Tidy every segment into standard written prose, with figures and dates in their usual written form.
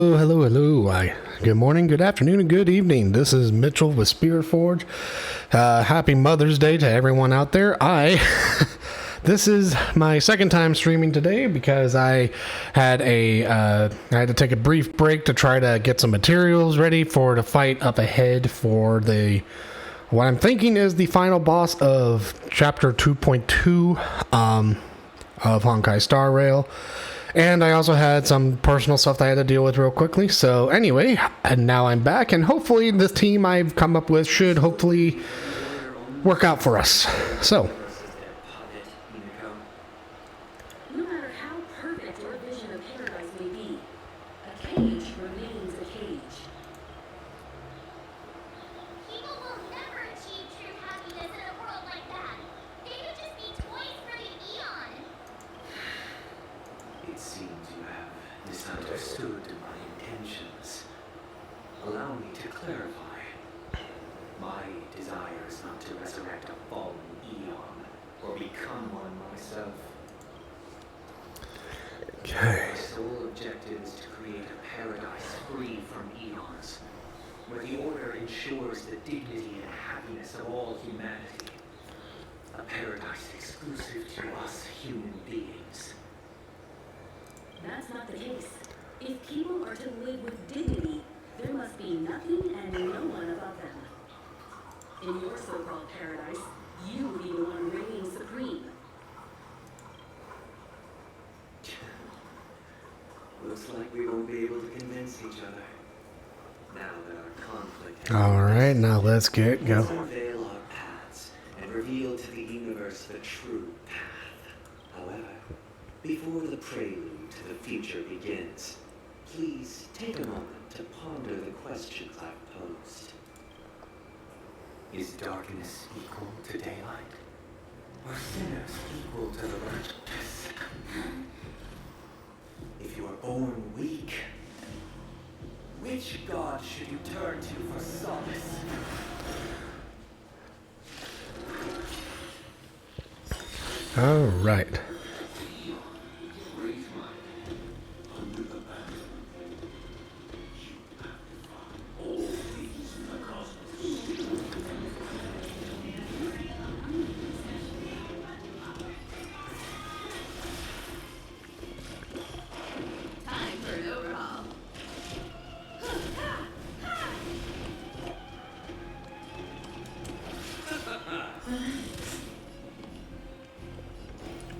Hello. Good morning, good afternoon, and good evening. This is Mitchell with Spirit Forge. Happy Mother's Day to everyone out there. This is my second time streaming today because I had to take a brief break to try to get some materials ready for the fight up ahead for what I'm thinking is the final boss of Chapter 2.2 of Honkai Star Rail. And I also had some personal stuff that I had to deal with real quickly. So anyway, and now I'm back, and hopefully this team I've come up with should hopefully work out for us. So. No matter how perfect your vision of paradise may be, a cage remains a cage. People will never achieve true happiness in a world like that. They would just be toys for the Eon. It seems you have misunderstood my intentions. Allow me to clarify. My desire is not to resurrect a fallen Eon, or become one myself. Okay. My sole objective is to create a paradise free from Eons, where the Order ensures the dignity and happiness of all humanity. A paradise exclusive to us human beings. That's not the case. If people are to live with dignity, there must be nothing and no one above them. In your so-called paradise, you will be the one reigning supreme. Looks like we won't be able to convince each other. Now that our conflict Alright, now let's get let's going. unveil our paths and reveal to the universe the true path. However, before the prelude to the future begins, please take a moment to ponder the questions I've posed. Is darkness equal to daylight? Are sinners equal to the righteous? If you are born weak, which god should you turn to for solace? Alright. Time for an overhaul.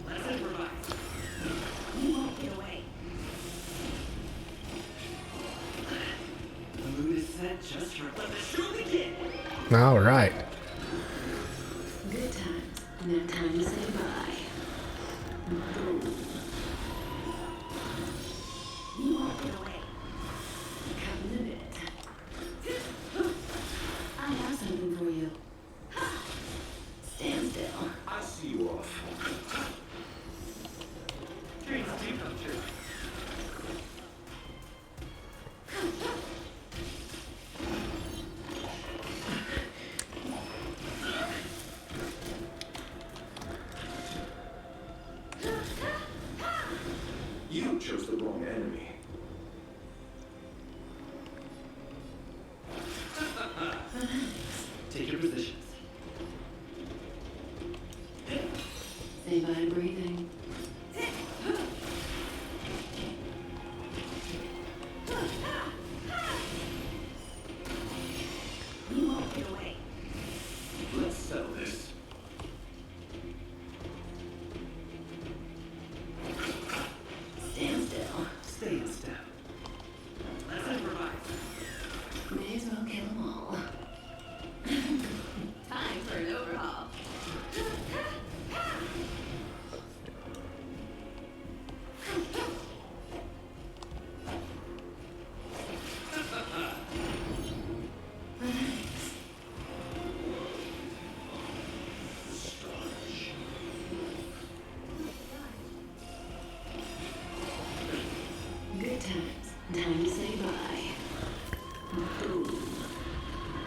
Let's improvise. You won't get away. The mood is set just for let the show begin. Alright. Good times. No time to say bye. You won't get away. Come in a minute. I have something for you. Stand still. I see you off. Dreams do come true. You chose the wrong enemy. Take your positions. Stay by breathing. You won't get away. Let's settle this. Stand still. Stay in step. Let's improvise. May as well kill them all. Time for an overhaul. Good times. Time to say bye. Boom.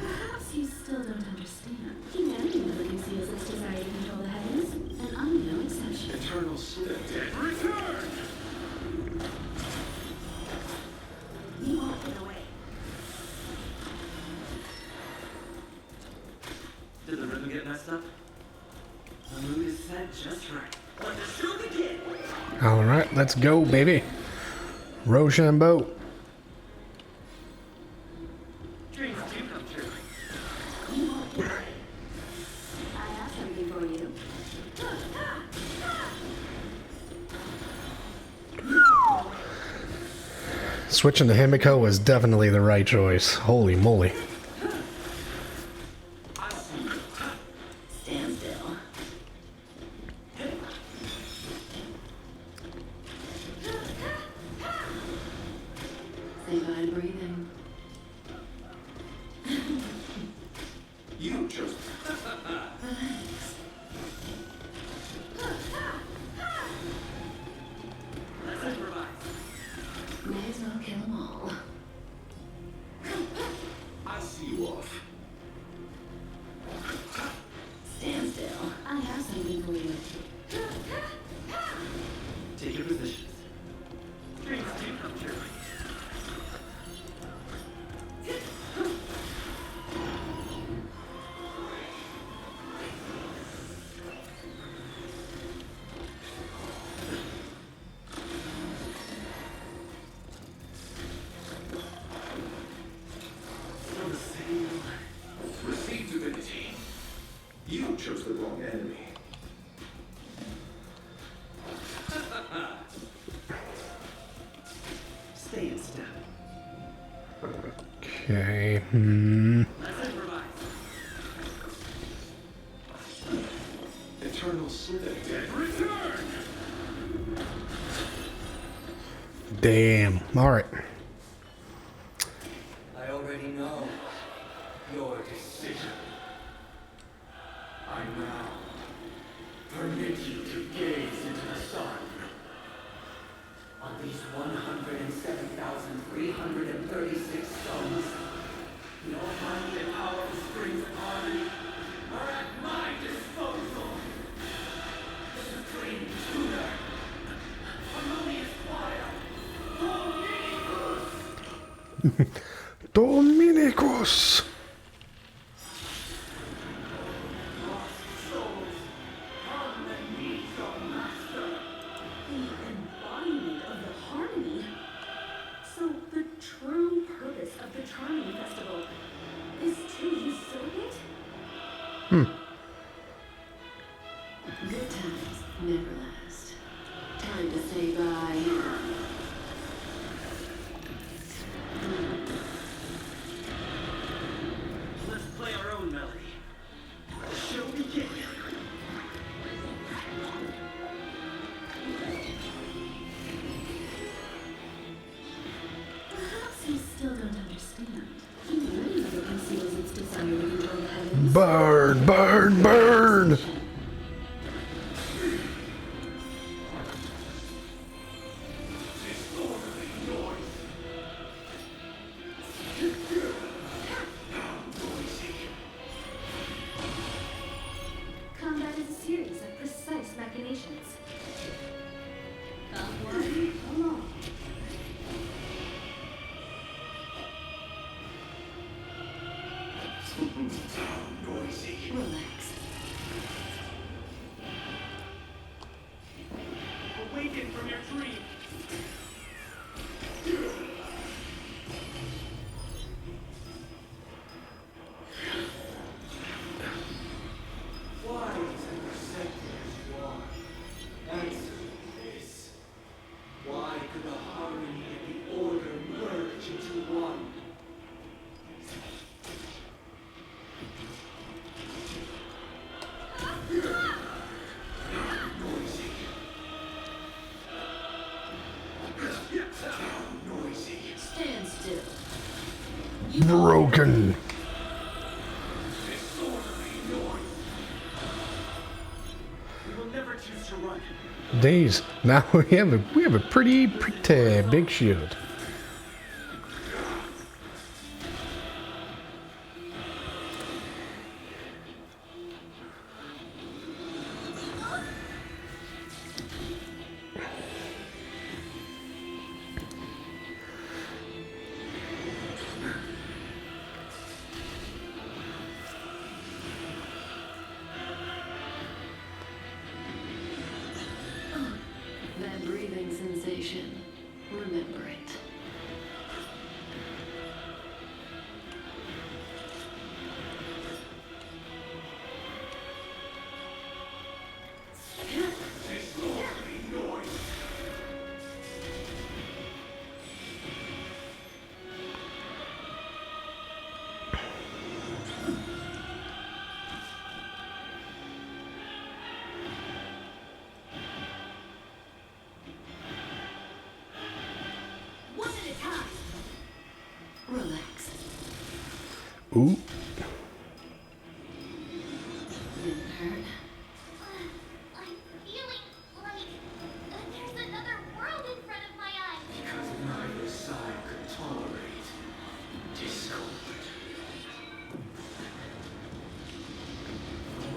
Perhaps you still don't understand. Humanity never conceals its desire to control the heavens, and I'm no exception. Eternal Sleep. Return! You Let's go, baby. Rochambeau. Dreams do come true. I have something for you. Switching to Himiko was definitely the right choice. Holy moly. Stand still. Say bye to breathing. You chose. Let's improvise. May as well kill them all. I see you off. Stand still. I have something for you. Take your positions. Dreams do come true. For the same. Receive divinity. You chose the wrong enemy. Stay in step. Okay. Let's improvise. Eternal Slither. Dead return! Damn. Alright. I already know your decision. I now permit you to gaze into the sun. On these 107,336 suns, No mighty and powerful springs of harmony are at my disposal. This is Dream Tutor. Harmonious choir. Dominicus. Dominicus. Lost souls, come and meet your master. The embodiment of the harmony. So the true purpose of the Charming Festival is to usurp it? Good times never last. Time to say bye. Let's play our own melody. Let the show begin. Perhaps you still don't understand. Humanity never conceals its desire to control the heavens. Burn, burn, burn. Combat is a series of precise machinations. Come one, come all. Noisy. Relax. Awaken from your dream. Why is it receptive as you are? Answer me this. Why could the harmony and the order merge into one? Noisy. Noisy. Stand still. Broken. Disorderly noise. We will never choose to run. Days. Now we have a pretty big shield. That breathing's in Ooh. Didn't hurt. I'm feeling like there's another world in front of my eyes. Because neither side could tolerate discomfort.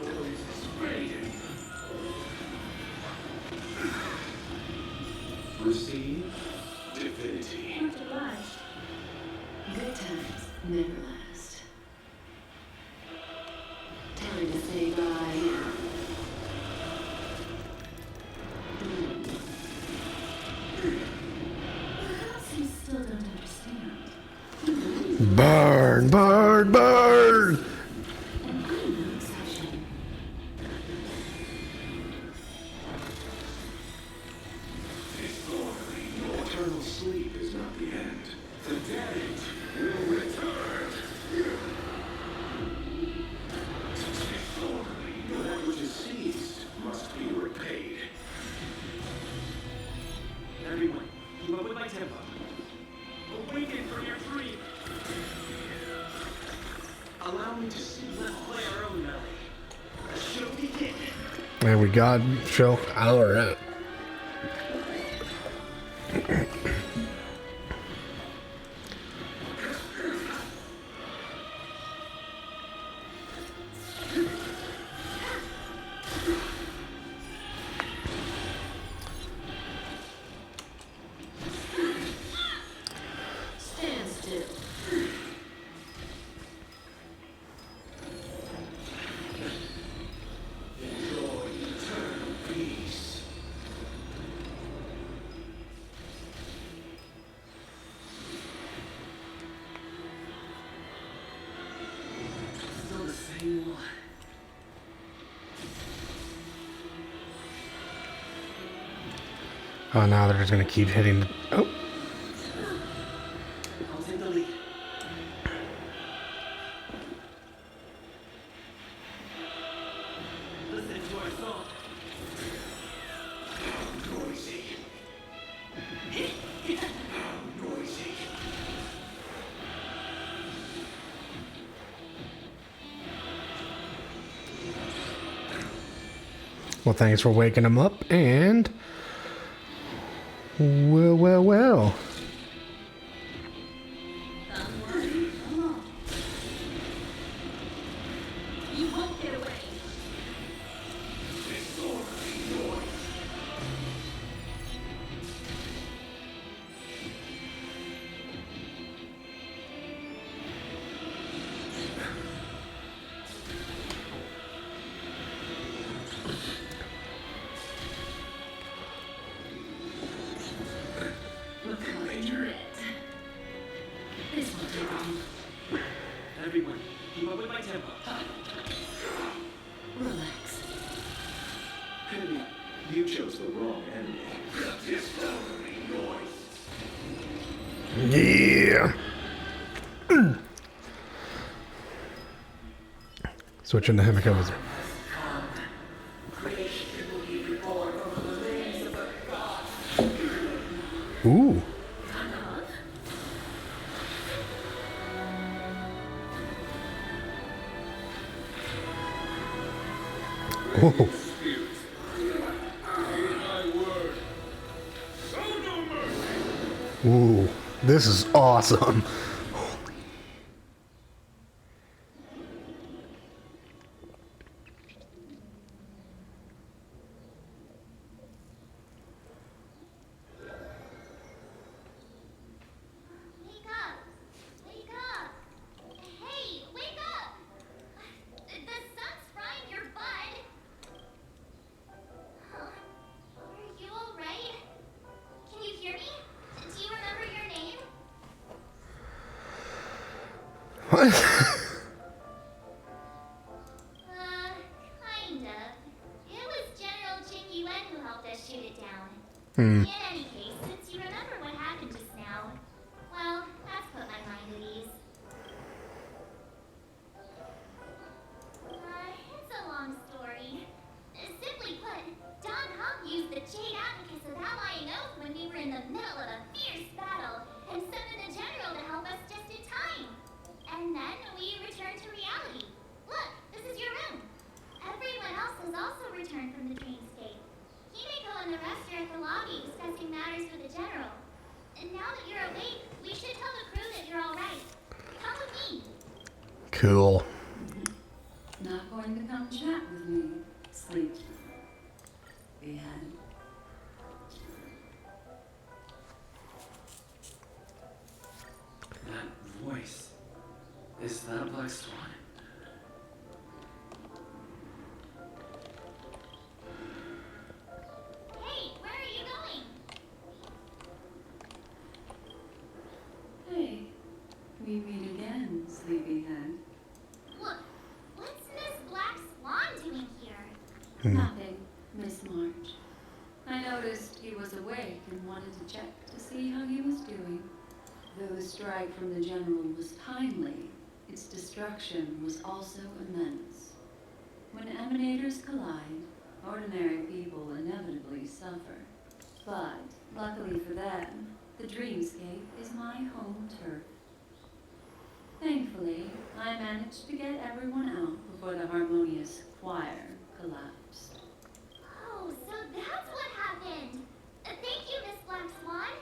Noise is fading. Receive divinity. Much obliged. Good times never last. Time to say bye. Perhaps you still don't understand. Burn, burn, burn! And I'm no exception. Eternal sleep is not the end. The dead will return. That which is seized must be repaid. Everyone, keep up with my tempo. Awaken from your dream. Allow me to see. Let's play our own melody. The show begin. And we got show. Alright. Stand still. Enjoy eternal peace. Still the same one. Oh, now they're just gonna keep hitting. Oh, I'll take the lead. Listen to our song. Noisy. How noisy. well, thanks for waking them up. And well. Come on. You won't get away. Look how I do it. This won't take long. Everyone, keep up with my tempo. Relax. Penny, you chose the wrong enemy. Discovery noise. Yeah. Switching to Himiko was. Creation will be reborn from the remains of the gods. Ooh. Oh. Ooh. This is awesome. Wake up! Wake up! Hey, wake up! The sun's frying your butt. Are you alright? Can you hear me? Do you remember your name? What? Kind of. It was General Jing Yuan who helped us shoot it down. Hmm. In any case, since you remember what happened just now, well, that's put my mind at ease. It's a long story. Simply put, Don Hop used the Jade Abacus of allying oath when we were in the middle of a fierce battle, and summoned the general to help us just in time. And then we returned And now that you're awake, we should tell the crew that you're alright. Come with me. Cool. Not going to come chat with me, sleep. Behead. That voice. Is that Black Swan? Hey, where are you going? Hey, we meet again, sleepyhead. Look, what's Miss Black Swan doing here? Nothing, Miss March. I noticed he was awake and wanted to check to see how he was doing. Though the strike from the general was timely, its destruction was also immense. When emanators collide, ordinary people inevitably suffer. But, luckily for them, the dreamscape is my home turf. Thankfully, I managed to get everyone out before the harmonious choir collapsed. Oh, so that's what happened. Thank you, Miss Black Swan.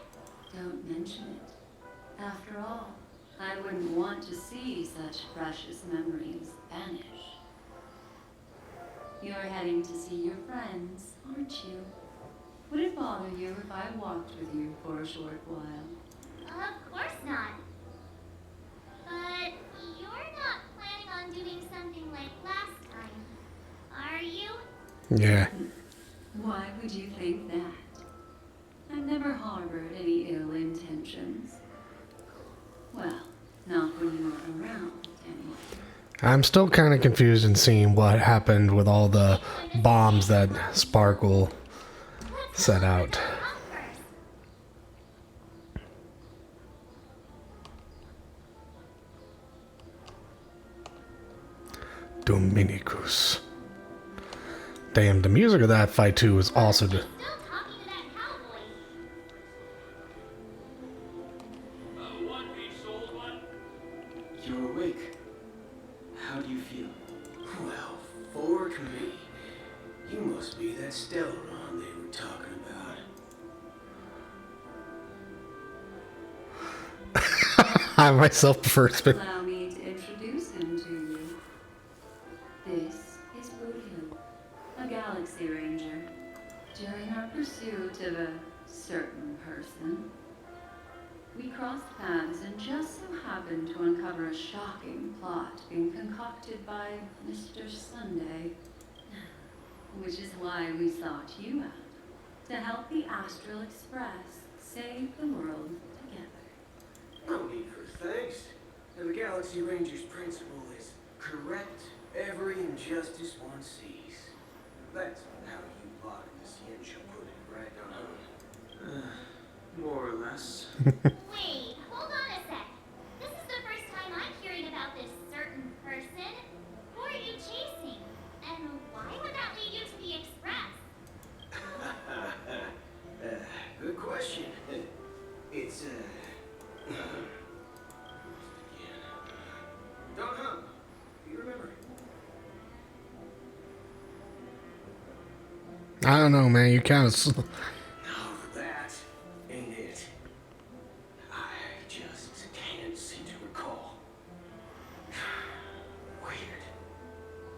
Don't mention it. After all, I wouldn't want to see such precious memories vanish. You're heading to see your friends, aren't you? Would it bother you if I walked with you for a short while? Of course not. But you're not planning on doing something like last time, are you? Yeah. Why would you think that? I've never harbored any ill intentions. Well, not when you're around, anyway. I'm still kind of confused in seeing what happened with all the bombs that Sparkle set out. Come first. Dominicus. Damn, the music of that fight too was also Still talking to that cowboy. One piece, old one. You're awake. How do you feel? Well, fork me. You must be that Stellaron they were talking about. I myself prefer spin. Allow me to introduce him to you. This is Boothill, a Galaxy Ranger. During our pursuit of a certain person, we crossed paths and just so happened to uncover a shocking plot being concocted by Mr. Sunday. Which is why we sought you out, to help the Astral Express save the world together. No need for thanks. The Galaxy Ranger's principle is correct every injustice one sees. That's how you Bottomless Yincha put it, right, Don? More or less. Wait, hold on a sec. This is the first time I'm hearing about this certain person. Who are you chasing? And why would that lead you to the Express? Good question. It's, Don Hum, do you remember? I don't know, man. You kind of. No, that ain't it. I just can't seem to recall. Weird.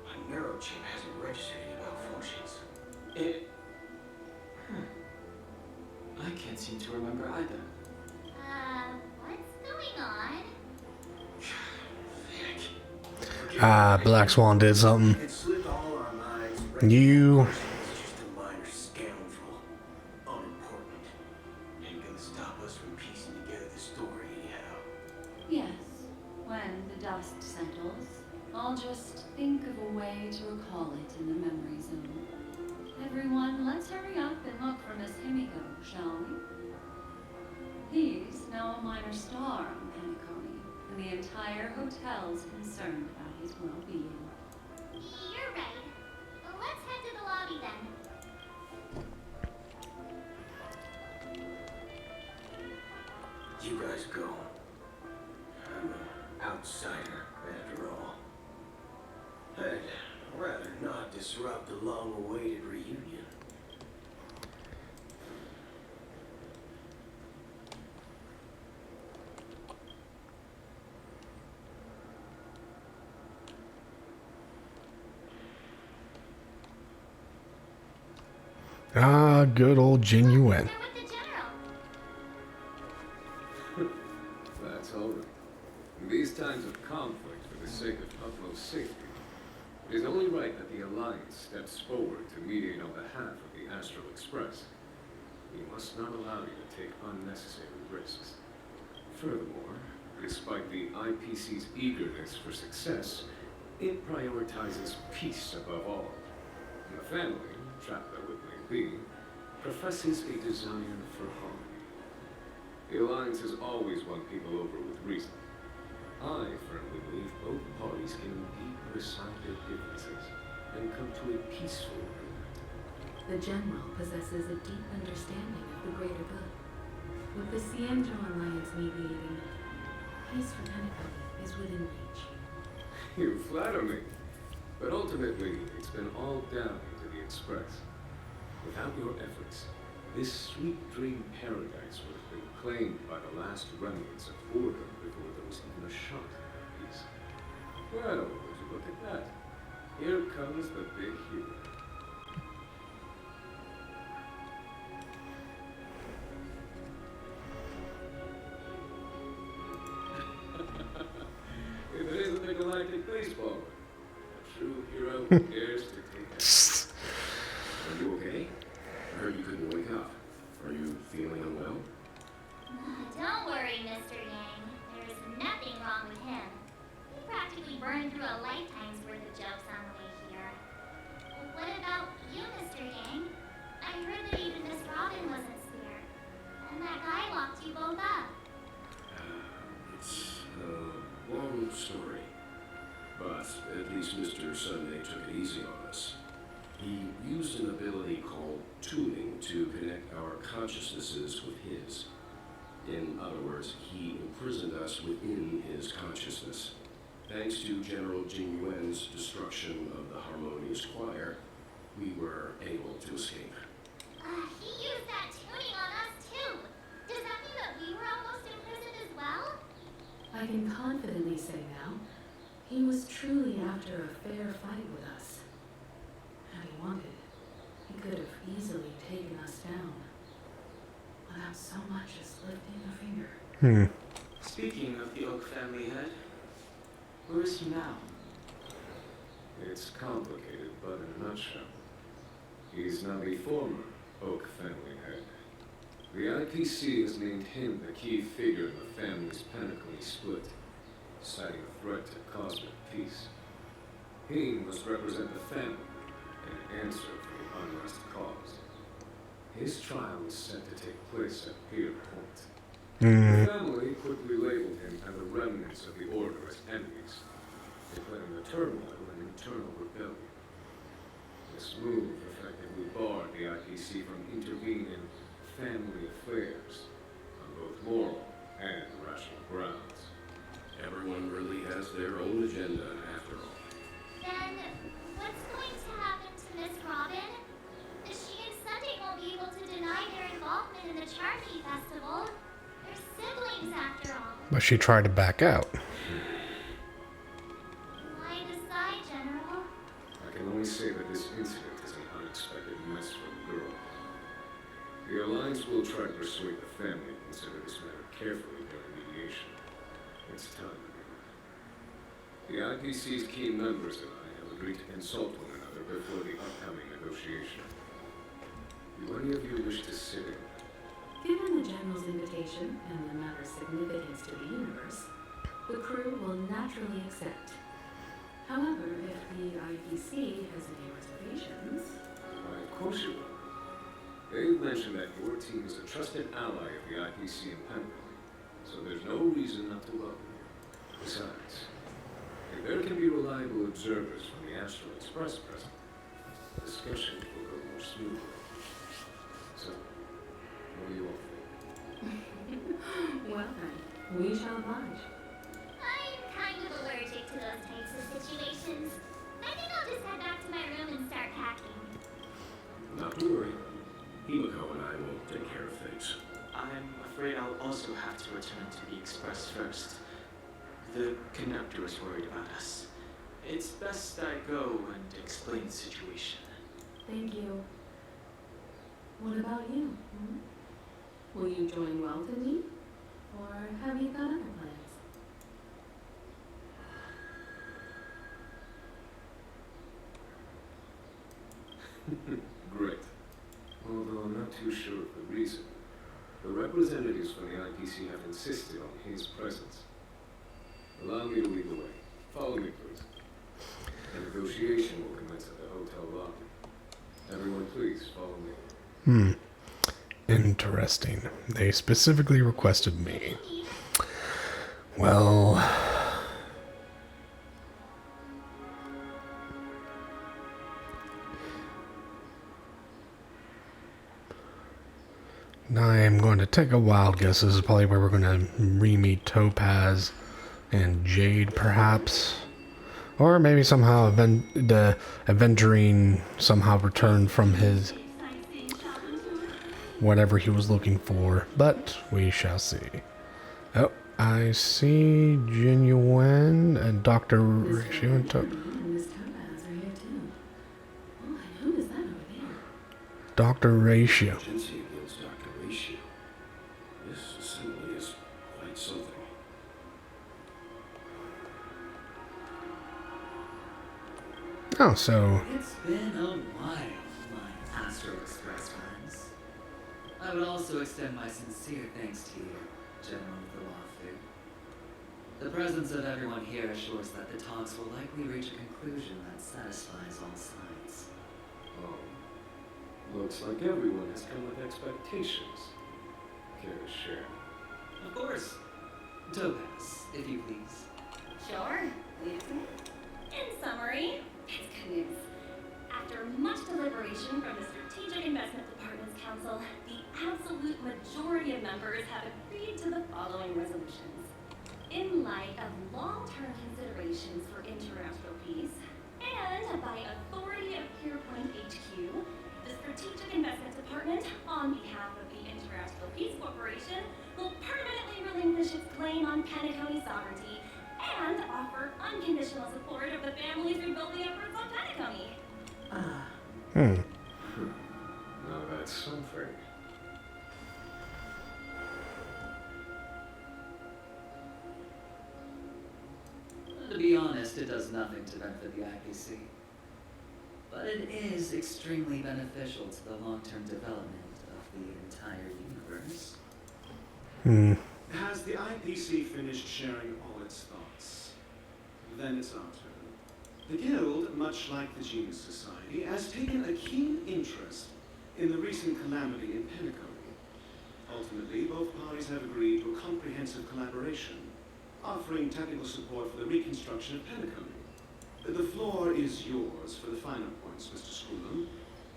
My neurochip hasn't registered any malfunctions. It... I can't seem to remember either. What's going on? Black Swan did something. It slipped all our minds. You. He's just a minor scoundrel. Unimportant. Ain't gonna stop us from piecing together the story anyhow. Yes, when the dust settles, I'll just think of a way to recall it in the memory zone. Everyone, let's hurry up and look for Miss Himiko, shall we? He's now a minor star on Penacony, and the entire hotel's concerned about his well-being. You're right. Let's head to the lobby then. You guys go. I'm an outsider, after all. I'd rather not disrupt the long-awaited reunion. Ah, good old Jin Yuen. They're with the general. That's all right. In these times of conflict for the sake of utmost safety, it is only right that the Alliance steps forward to mediate on behalf of the Astral Express. We must not allow you to take unnecessary risks. Furthermore, despite the IPC's eagerness for success, it prioritizes peace above all. And the family, trapped though it may be, professes a desire for harmony. The Alliance has always won people over with reason. I firmly believe both parties can indeed put aside their differences and come to a peaceful agreement. The General possesses a deep understanding of the greater good. With the Cienjo Alliance mediating, peace for Penacony is within reach. You flatter me. But ultimately, it's been all down to the Express. Without your efforts, this sweet dream paradise would have been claimed by the last remnants of order before there was even a shot at peace. Well, would you look at that? Here comes the big hero. If it isn't the Galactic Baseball, a true hero who dares to take action. Are you okay? I heard you couldn't wake up. Are you feeling unwell? Don't worry, Mr. Yang. There's nothing wrong with him. He practically burned through a lifetime's worth of jokes on the way here. What about you, Mr. Yang? I heard that even Miss Robin wasn't spared. And that guy locked you both up. It's a long story. But at least Mr. Sunday took it easy on us. He used an ability called tuning to connect our consciousnesses with his. In other words, he imprisoned us within his consciousness. Thanks to General Jin Yuen's destruction of the Harmonious Choir, we were able to escape. He used that tuning on us too. Does that mean that we were almost imprisoned as well? I can confidently say now, he was truly after a fair fight with us. Had he wanted, he could have easily taken us down, without so much as lifting a finger. Speaking of the Oak family head, where is he now? It's complicated, but in a nutshell, he's now the former Oak family head. The IPC has named him the key figure in the family's Penacony split, citing a threat to cosmic peace. He must represent the family and answer for the unrest caused. His trial is set to take place at Pier Point. The family quickly labeled him and the remnants of the Order as enemies, declaring the turmoil an internal rebellion. This move effectively barred the IPC from intervening in family affairs on both moral and rational grounds. Everyone really has their own agenda after all. Then, what's going to happen to Miss Robin? She and Sunday won't be able to deny their involvement in the Charity Festival. They're siblings after all. But she tried to back out. Why decide, General? I can only say that this incident is an unexpected mess for the girl. The Alliance will try to persuade the family to consider this matter carefully during mediation. It's time. The IPC's key members and I have agreed to consult one another before the upcoming negotiation. Do any of you wish to sit in? Given the General's invitation and the matter's significance to the universe, the crew will naturally accept. However, if the IPC has any reservations... Why, of course you will. They've mentioned that your team is a trusted ally of the IPC in Penacony, so there's no reason not to welcome you. Besides, if there can be reliable observers from the Astral Express present, discussions will go more smoothly. So, what do you all think? Well then, we shall oblige. I'm kind of allergic to those types of situations. I think I'll just head back to my room and start packing. Not to worry. Himiko and I will take care of things. I'm afraid I'll also have to return to the Express first. The conductor is worried about us. It's best I go and explain the situation. Thank you. What about you? Hmm? Will you join Wealth and me? Or have you got other plans? Great. Although I'm not too sure of the reason. The representatives from the IPC have insisted on his presence. Allow me to lead the way. Follow me, please. The negotiation will commence at the hotel lobby. Everyone, please follow me. Interesting. They specifically requested me. Well, I am going to take a wild guess. This is probably where we're going to re-meet Topaz and Jade, perhaps. Or maybe somehow the Aventurine somehow returned from his whatever he was looking for. But we shall see. Oh, I see Genuine and Dr. Ratio and Miss Topaz are here too. Oh, and who is that over there? Dr. Ratio. Agency against Dr. Ratio. This assembly is quite something. Oh, so It's been a while, my Astro Express friends. I would also extend my sincere thanks to you, General of the Lawsuit. The presence of everyone here assures that the talks will likely reach a conclusion that satisfies all sides. Oh. Looks like everyone has come with expectations. Care to share? Of course. Topaz, if you please. Sure, Lucy. In summary, it's good news. After much deliberation from the Strategic Investment Department's Council, the absolute majority of members have agreed to the following resolutions. In light of long-term considerations for international peace, and by authority of Pierpoint HQ, the Strategic Investment Department, on behalf of the International Peace Corporation, will permanently relinquish its claim on Penacony sovereignty and offer unconditional support of the families rebuilding efforts on Penacony. Now that's something. To be honest, it does nothing to benefit the IPC. But it is extremely beneficial to the long-term development of the entire universe. Has the IPC finished sharing all its thoughts? Then it's our turn. The Guild, much like the Genius Society, has taken a keen interest in the recent calamity in Penacony. Ultimately, both parties have agreed to a comprehensive collaboration, offering technical support for the reconstruction of Penacony. The floor is yours for the final points, Mr. Schoolham.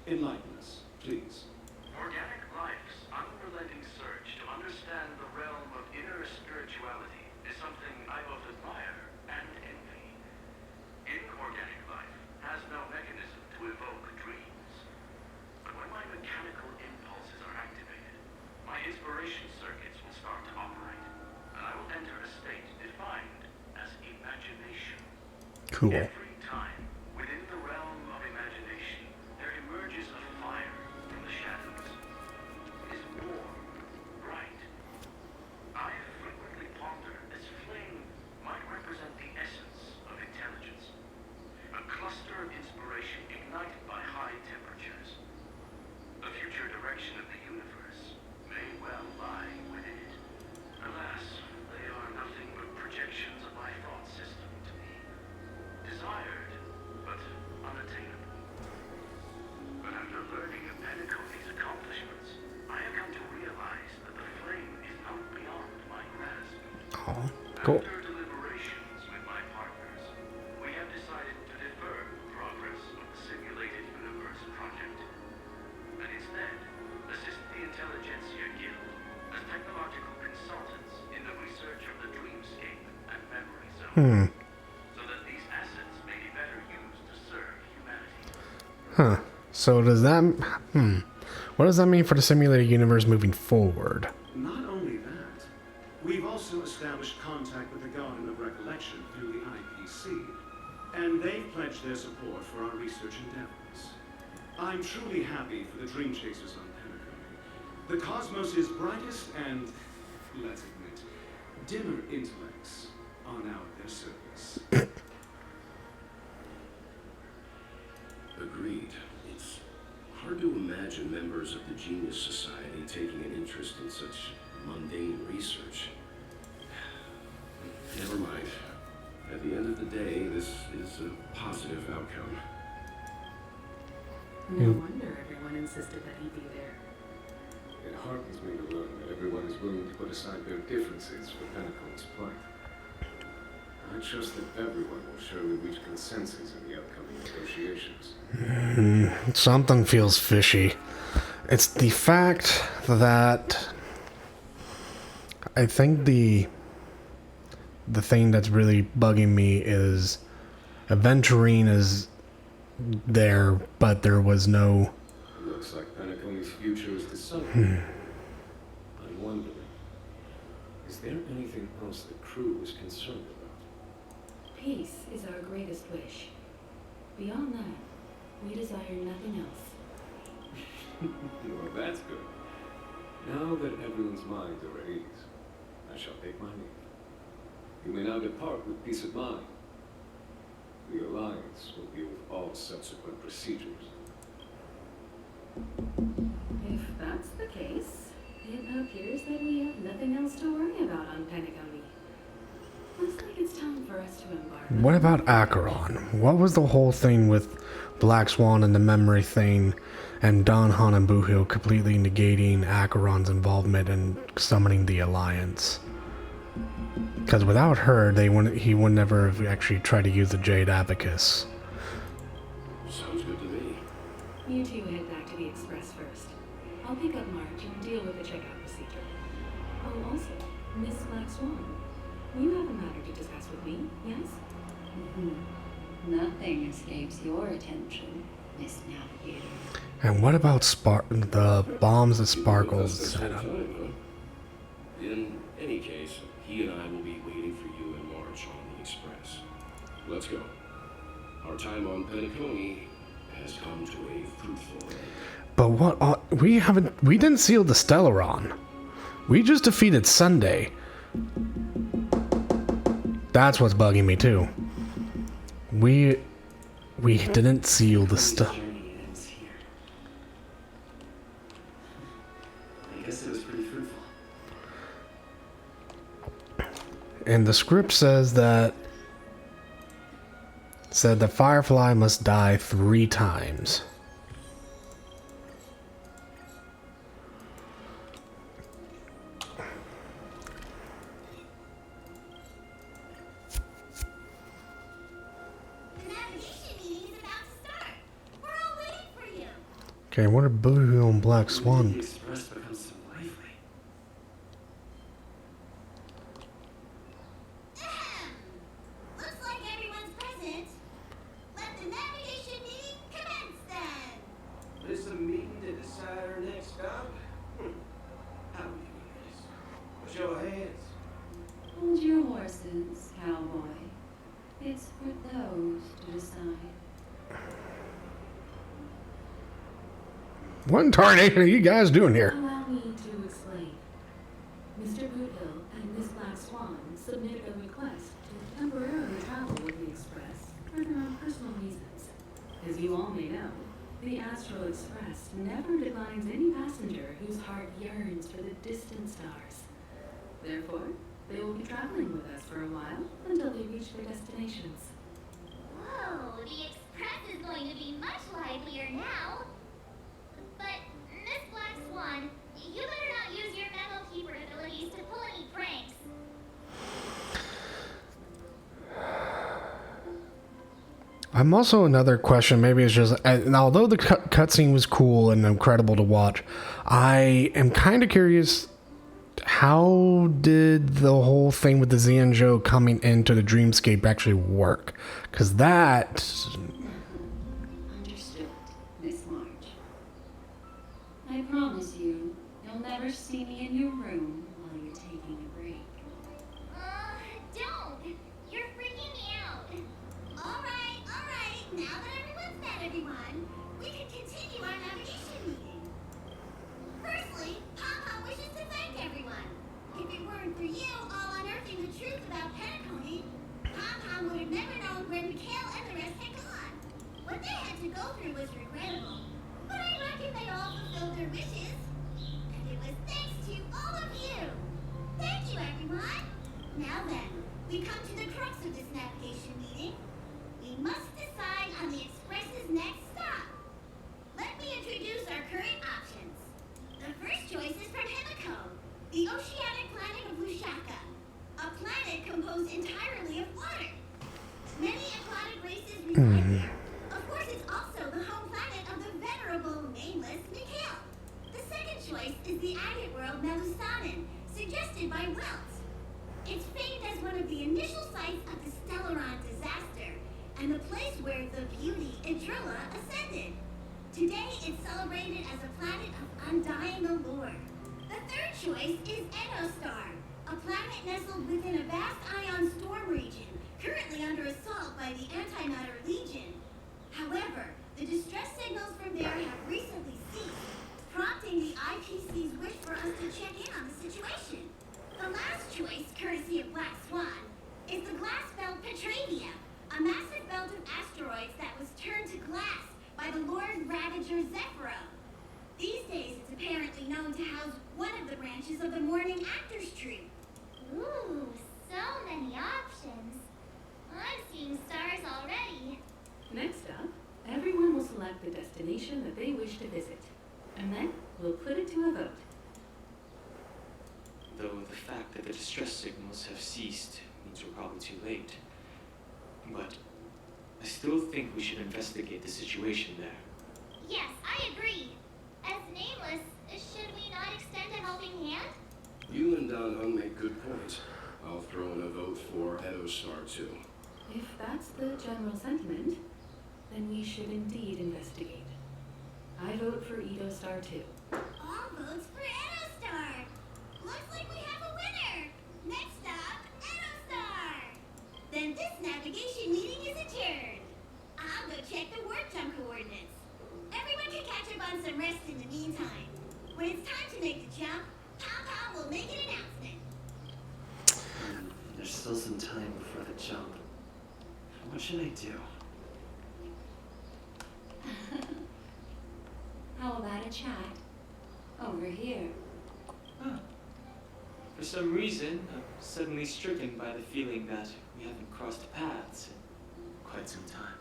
Enlighten us, please. Organic life's unrelenting search to understand the realm of inner spirituality is something I both admire and envy. Inorganic life has no mechanism to evoke dreams. But when my mechanical impulses are activated, my inspiration circuits will start to operate, and I will enter a state defined as imagination. cool. Every time, within the realm of imagination, there emerges a fire from the shadows. It is warm, bright. I frequently ponder this flame might represent the essence of intelligence. A cluster of inspiration ignited by high temperatures. The future direction of the universe may well lie within it. Alas, they are nothing but projections of my thought system to me. Desired, but unattainable. But after learning of Penacony's accomplishments, I have come to realize that the flame is not beyond my grasp. Oh, cool. After deliberations with my partners, we have decided to defer the progress of the Simulated Universe project, and instead assist the Intelligentsia Guild as technological consultants in the research of the dreamscape and memory zone, so that these assets may be better used to serve humanity. Huh. So does that... What does that mean for the simulated universe moving forward? Not only that, we've also established contact with the Garden of Recollection through the IPC, and they've pledged their support for our research endeavors. I'm truly happy for the Dream Chasers on Penacony. The cosmos' brightest and, let's admit, dimmer intellects are now at their service. Agreed. It's hard to imagine members of the Genius Society taking an interest in such mundane research. Never mind. At the end of the day, this is a positive outcome. No wonder everyone insisted that he be there. It heartens me to learn that everyone is willing to put aside their differences for Penacony's plight. I trust that everyone will surely reach consensus in the upcoming negotiations. Something feels fishy. It's the fact that I think the thing that's really bugging me is Aventurine is there, but there was no... Looks like Penacony's future is decided. I'm wondering, is there anything else the crew is concerned about? Peace is our greatest wish. Beyond that, we desire nothing else. Well, that's good. Now that everyone's minds are at ease, I shall take my leave. You may now depart with peace of mind. The Alliance will deal with all subsequent procedures. If that's the case, it appears that we have nothing else to worry about on Penacony. Looks like it's time for us to embark. What about Acheron? What was the whole thing with Black Swan and the memory thing, and Don Han and Boohill completely negating Acheron's involvement in summoning the Alliance? Because without her, he would never have actually tried to use the Jade Abacus. Sounds good to me. You two head back to the Express first. I'll pick up March and deal with the checkout procedure. Oh, also, Miss Black Swan, you have a matter to discuss with me, yes? Nothing escapes your attention, Miss Navigator. And what about the bombs that Sparkles set up? In any case, he and I will be waiting for you in March on the Express. Let's go. Our time on Penacony has come to a fruitful end. But what? We didn't seal the Stellaron. We just defeated Sunday. That's what's bugging me too. We didn't seal the stuff. I guess it was pretty fruitful. And the script says that the Firefly must die 3 times. Okay, what are Blue and Black Swan? The Express becomes so lively. Looks like everyone's present. Let the navigation meeting commence then. This a meeting to decide our next stop? How do we do this? Show of hands. Hold your horses, cowboy. It's for those to decide. What in tarnation are you guys doing here? Allow me to explain. Mr. Boothill and Miss Black Swan submitted a request to temporarily travel with the Express for their own personal reasons. As you all may know, the Astral Express never declines any passenger whose heart yearns for the distant stars. Therefore, they will be traveling with us for a while until they reach their destinations. Whoa, the Express is going to be much livelier now. But, Miss Black Swan, you better not use your memo keeper abilities to pull any pranks. I'm also another question. Maybe it's just, and although the cutscene was cool and incredible to watch, I am kind of curious. How did the whole thing with the Xianzhou coming into the dreamscape actually work? Because that... Understood, Miss March. I promise you, you'll never see me in your room while you're taking a break. Don't! You're freaking me out. All right. Now that everyone's met everyone, we can continue our navigation meeting. Firstly, What they had to go through was regrettable, but I reckon they all fulfilled their wishes. And it was thanks to all of you. Thank you, everyone. Now then, we come to the crux of this navigation meeting. We must decide on the Express's next stop. Let me introduce our current options. The first choice is from Penacony, the oceanic planet of Lushaka, a planet composed entirely of water. Many aquatic races reside there. Of course, it's also the home planet of the venerable, nameless Mikhail. The second choice is the agate world Melusanen, suggested by Welts. It's famed as one of the initial sites of the Stellaron disaster, and the place where the beauty Idrilla ascended. Today, it's celebrated as a planet of undying allure. The third choice is Enostar, a planet nestled within a vast ion storm region, currently under assault by the Antimatter Legion. However, the distress signals from there have recently ceased, prompting the IPC's wish for us to check in on the situation. The last choice, courtesy of Black Swan, is the glass belt Petravia, a massive belt of asteroids that was turned to glass by the Lord Ravager Zephyro. These days, it's apparently known to house one of the branches of the Morning Actors Troupe. Ooh, so many options. I'm seeing stars already. Next up, everyone will select the destination that they wish to visit, and then we'll put it to a vote. Though the fact that the distress signals have ceased means we're probably too late. But I still think we should investigate the situation there. Yes, I agree. As nameless, should we not extend a helping hand? You and Don Hung make good points. I'll throw in a vote for Edo-Star 2. If that's the general sentiment, then we should indeed investigate. I vote for Edo-Star 2. All votes for Edo-Star. Looks like we have a winner. Next stop, Edo-Star. Then this navigation meeting is adjourned. I'll go check the warp jump coordinates. Everyone can catch up on some rest in the meantime. When it's time to make the jump, Pow will make an announcement. There's still some time before the jump. What should I do? How about a chat? Over here. For some reason, I'm suddenly stricken by the feeling that we haven't crossed paths in quite some time.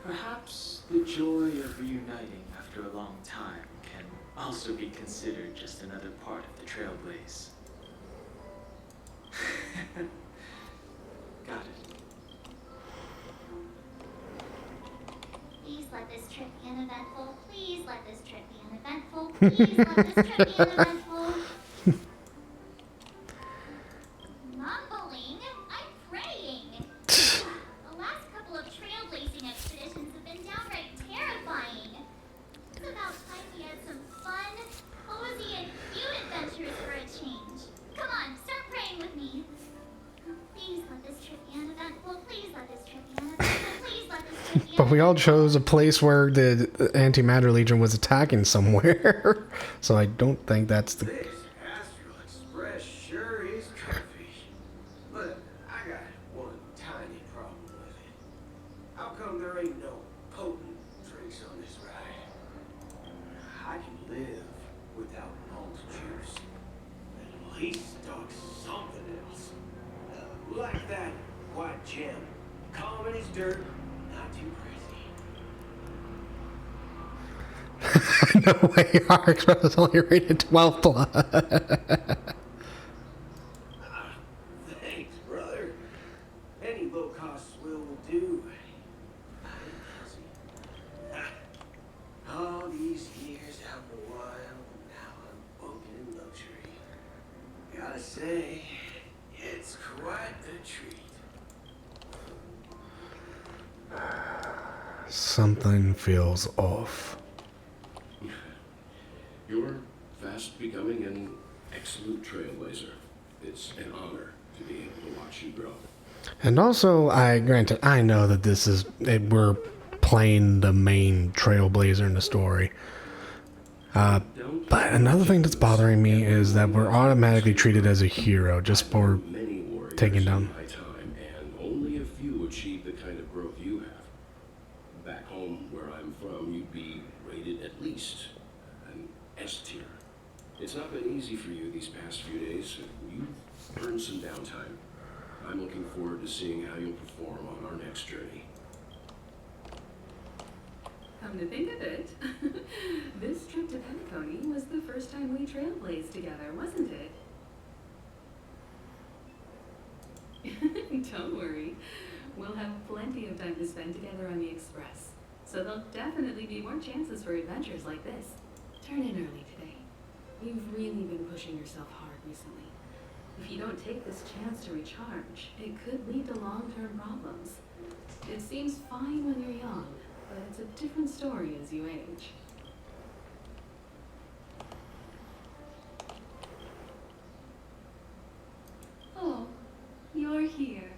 Perhaps the joy of reuniting after a long time can also be considered just another part of the Trailblaze. Got it. Please let this trip be uneventful. Please let this trip be uneventful. Please let this trip be uneventful. Mumbling? I'm praying. The last couple of trailblazing expeditions have been downright terrifying. It's about time we had some fun, cozy, and cute adventures for a change. Come on, start praying with me. Please let this trip be uneventful. Please let this trip be uneventful. Please let this trip be uneventful. But we all chose a place where the Antimatter Legion was attacking somewhere. So I don't think that's the... This Astral Express sure is comfy. But I got one tiny problem with it. How come there ain't no potent drinks on this ride? I can live without malt juice. At least stock something else. Like that white gem. Common as dirt, not too crazy. No way, our Express is only rated 12 plus. Thanks, brother. Any low-cost swill will do. All these years out in the wild, now I'm bunking in luxury. Gotta say, it's quite the treat. Something feels off. You're fast becoming an excellent trailblazer. It's an honor to be able to watch you grow. And also, granted, I know that we're playing the main Trailblazer in the story. But another thing that's bothering me is that we're automatically treated as a hero just for taking down. My time, and only a It's not been easy for you these past few days. You've earned some downtime. I'm looking forward to seeing how you'll perform on our next journey. Come to think of it, this trip to Penacony was the first time we trailblazed together, wasn't it? Don't worry. We'll have plenty of time to spend together on the Express. So there'll definitely be more chances for adventures like this. Turn in early today. You've really been pushing yourself hard recently. If you don't take this chance to recharge, it could lead to long-term problems. It seems fine when you're young, but it's a different story as you age. Oh, you're here.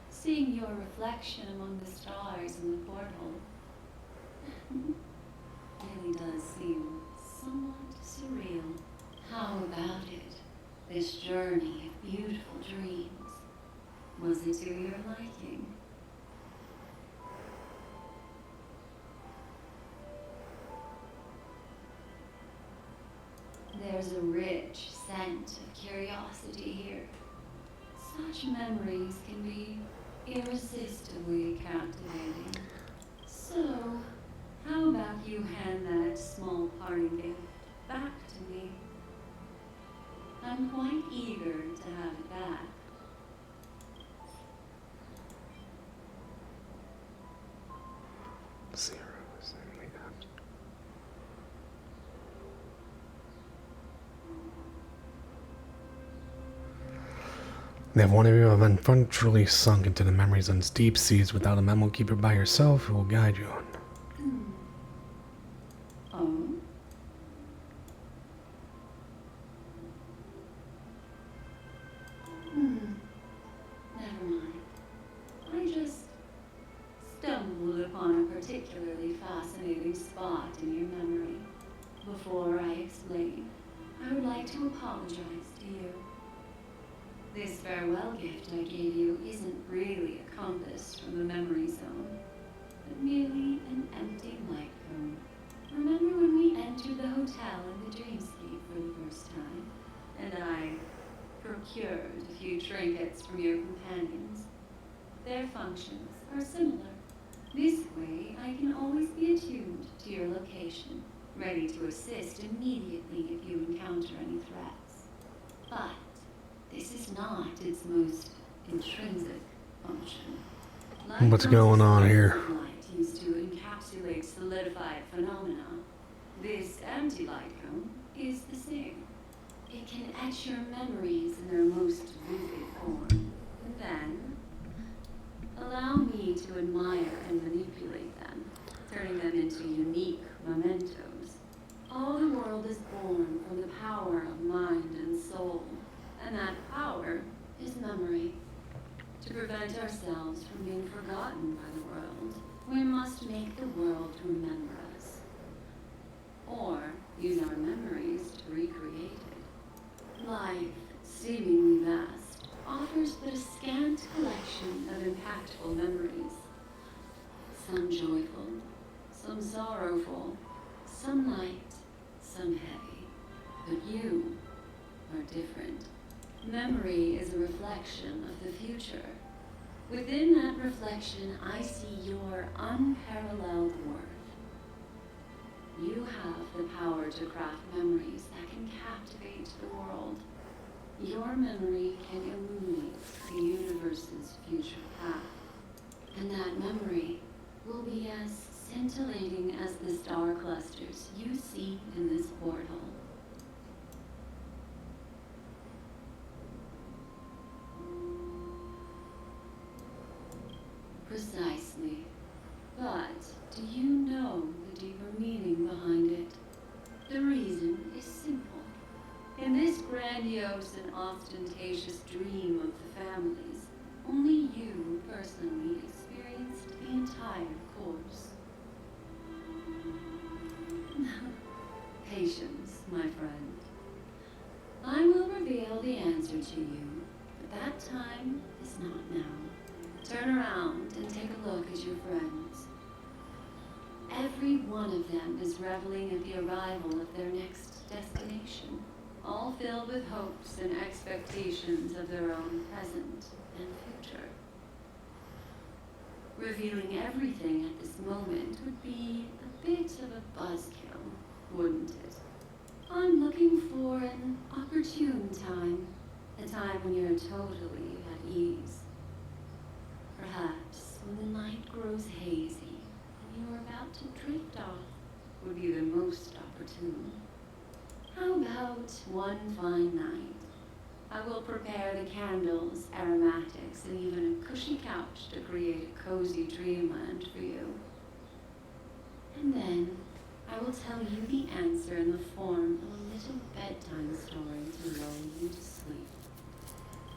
Seeing your reflection among the stars in the portal really does seem somewhat surreal. How about it? This journey of beautiful dreams. Was it to your liking? There's a rich scent of curiosity here. Such memories can be irresistibly captivating. So, how about you hand that small parting gift back to me? I'm quite eager to have it back. Zero is only that. If one of you have unfortunately sunk into the memories on deep seas without a memo keeper by yourself who will guide you on. Oh? Never mind. I just stumbled upon a particularly fascinating spot in your memory. Before I explain, I would like to apologize to you. This farewell gift I gave you isn't really a compass from the memory zone, but merely an empty light cone. Remember when we entered the hotel in the dreamscape for the first time, and I procured a few trinkets from your companions? Their functions are similar. This way, I can always be attuned to your location, ready to assist immediately if you encounter any threats. But this is not its most intrinsic function. What's going on here? Light used to encapsulate solidified phenomena. This empty light cone is the same. It can etch your memories in their most vivid form, and then allow me to admire and manipulate them, turning them into unique mementos. All the world is born from the power of mind and soul. And that power is memory. To prevent ourselves from being forgotten by the world, we must make the world remember us. Or use our memories to recreate it. Life, seemingly vast, offers but a scant collection of impactful memories. Some joyful, some sorrowful, some light, some heavy. But you are different. Memory is a reflection of the future. Within that reflection, I see your unparalleled worth. You have the power to craft memories that can captivate the world. Your memory can illuminate the universe's future path. And that memory will be as scintillating as the star clusters you see in this portal. Precisely. But do you know the deeper meaning behind it? The reason is simple. In this grandiose and ostentatious dream of the families, only you personally experienced the entire course. Patience, my friend. I will reveal the answer to you, but that time is not now. Turn around and take a look at your friends. Every one of them is reveling at the arrival of their next destination, all filled with hopes and expectations of their own present and future. Revealing everything at this moment would be a bit of a buzzkill, wouldn't it? I'm looking for an opportune time, a time when you're totally at ease. Perhaps when the night grows hazy and you're about to drift off would be the most opportune. How about one fine night? I will prepare the candles, aromatics, and even a cushy couch to create a cozy dreamland for you. And then I will tell you the answer in the form of a little bedtime story to lull you to sleep.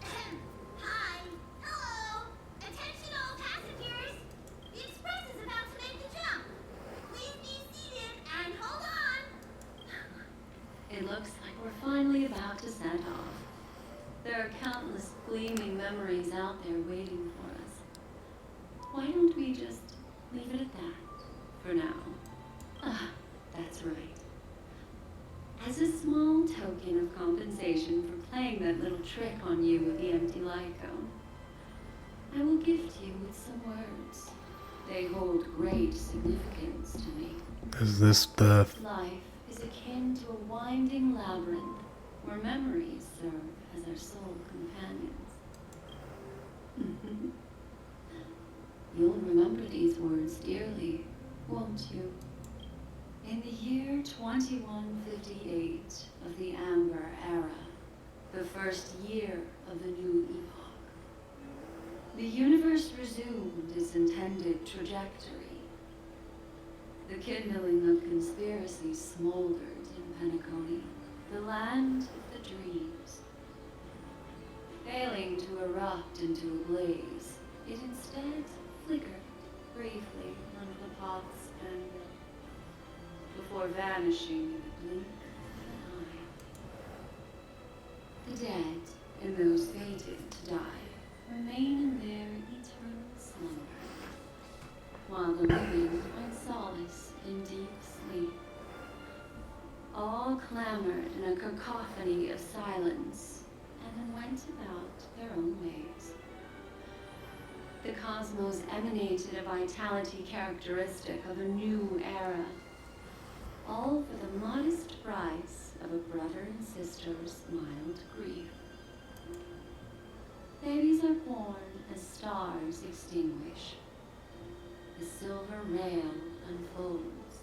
Hi. Hello. Attention all passengers. The express is about to make the jump. Please be seated and hold on. It looks like we're finally about to set off. There are countless gleaming memories out there waiting for us. Why don't we just leave it at that for now? That's right. As a small token of compensation for playing that little trick on you with the empty light cone, I will gift you with some words. They hold great significance to me. Is this the... Life is akin to a winding labyrinth where memories serve as our sole companions. You'll remember these words dearly, won't you? In the year 2158 of the Amber Era, the first year of the new epoch, the universe resumed its intended trajectory. The kindling of conspiracy smoldered in Penacony, the land of the dreams. Failing to erupt into a blaze, it instead flickered briefly under the pots and before vanishing in a blink of an eye. The dead and those fated to die remain in their eternal slumber, while the living find solace in deep sleep. All clamored in a cacophony of silence and then went about their own ways. The cosmos emanated a vitality characteristic of a new era, all for the modest price of a brother and sister's mild grief. Babies are born as stars extinguish. The silver rail unfolds.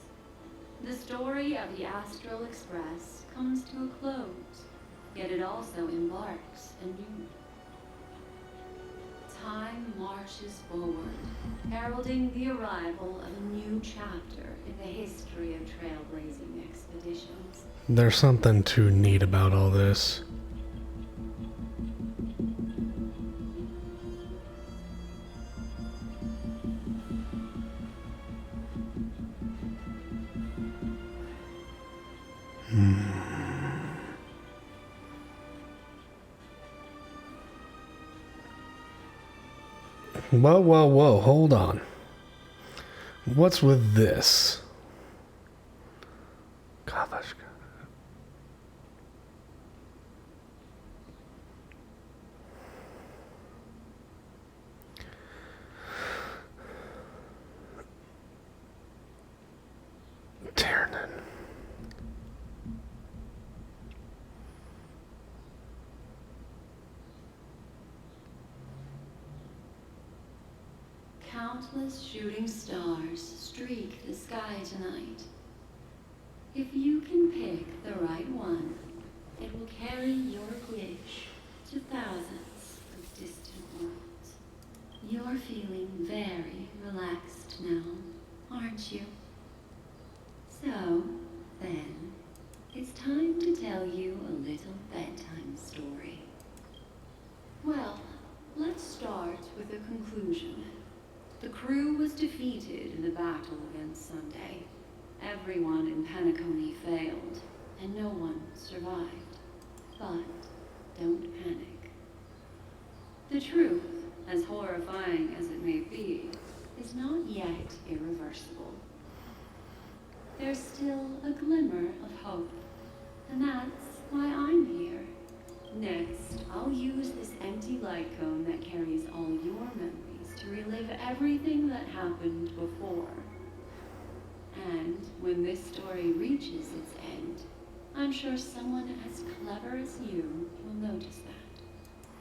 The story of the Astral Express comes to a close, yet it also embarks anew. Time marches forward, heralding the arrival of a new chapter in the history of trailblazing expeditions. There's something too neat about all this. Whoa, hold on. What's with this? Kavashka. Ternan. Countless shooting stars streak the sky tonight. If you can pick the right one, it will carry your wish to thousands of distant worlds. You're feeling very relaxed now, aren't you? So, then, it's time to tell you a little bedtime story. Well, let's start with the conclusion. The crew was defeated in the battle against Sunday. Everyone in Penacony failed, and no one survived. But don't panic. The truth, as horrifying as it may be, is not yet irreversible. There's still a glimmer of hope. And that's why I'm here. Next, I'll use this empty light cone that carries all your memories to relive everything that happened before. And when this story reaches its end, I'm sure someone as clever as you will notice that.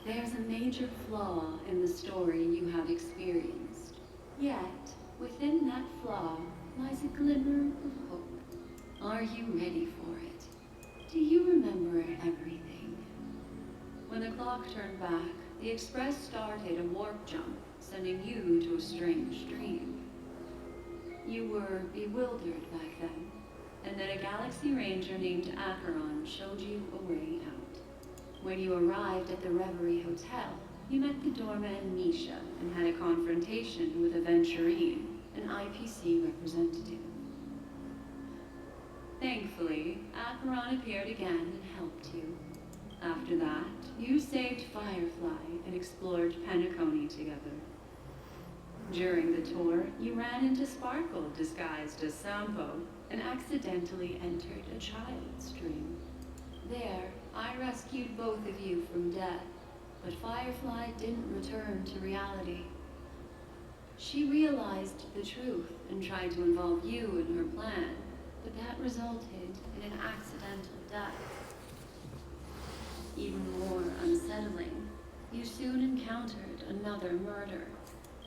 There's a major flaw in the story you have experienced. Yet, within that flaw lies a glimmer of hope. Are you ready for it? Do you remember everything? When the clock turned back, the Express started a warp jump, sending you to a strange dream. You were bewildered back then, and then a Galaxy Ranger named Acheron showed you a way out. When you arrived at the Reverie Hotel, you met the doorman Misha and had a confrontation with Aventurine, an IPC representative. Thankfully, Acheron appeared again and helped you. After that, you saved Firefly and explored Penacony together. During the tour, you ran into Sparkle disguised as Sampo and accidentally entered a child's dream. There, I rescued both of you from death, but Firefly didn't return to reality. She realized the truth and tried to involve you in her plan, but that resulted in an accidental death. Even more unsettling, you soon encountered another murder.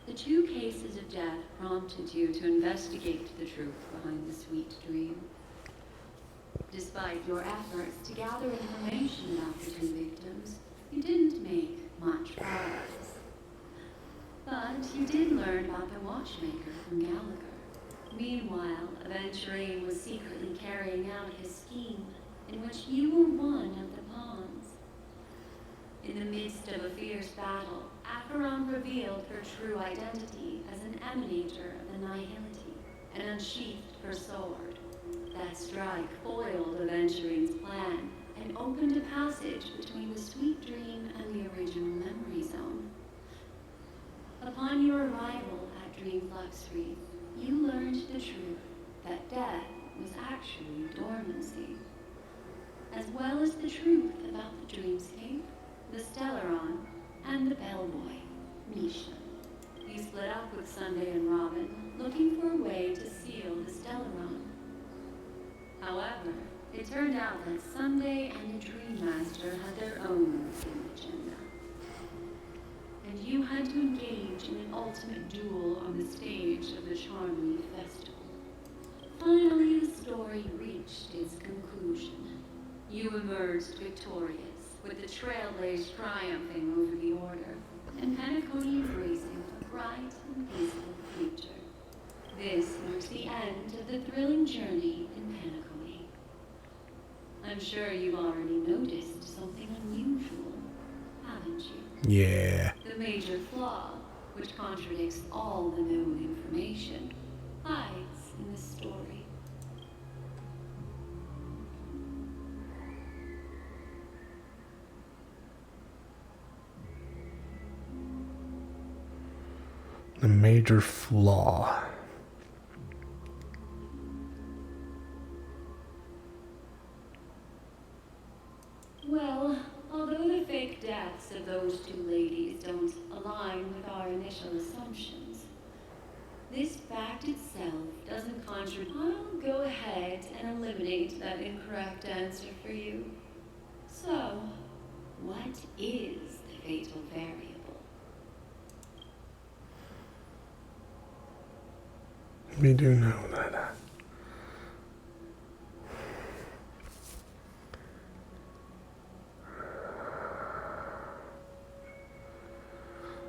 The 2 cases of death prompted you to investigate the truth behind the sweet dream. Despite your efforts to gather information about the 2 victims, you didn't make much progress. But you did learn about the watchmaker from Gallagher. Meanwhile, Aventurine was secretly carrying out his scheme, in which you were one of the pawns. In the midst of a fierce battle, Acheron revealed her true identity as an emanator of the Nihility and unsheathed her sword. That strike foiled Aventurine's plan and opened a passage between the sweet dream and the original memory zone. Upon your arrival at Dreamflux Reef, you learned the truth that death was actually dormancy, as well as the truth about the dreamscape, the Stellaron, and the bellboy, Misha. You split up with Sunday and Robin, looking for a way to seal the Stellaron. However, it turned out that Sunday and the Dream Master had their own agenda. And you had to engage in an ultimate duel on the stage of the Charmleaf Festival. Finally, the story reached its conclusion. You emerged victorious, with the Trailblazing triumphing over the Order, and Penacony embracing a bright and peaceful future. This marks the end of the thrilling journey in Penacony. I'm sure you've already noticed something unusual, haven't you? Yeah. The major flaw, which contradicts all the known information, hides in the story. The major flaw. Well, although the fake deaths of those 2 ladies don't align with our initial assumptions, this fact itself doesn't contradict. I'll go ahead and eliminate that incorrect answer for you. So, what is the fatal variable? We do know that.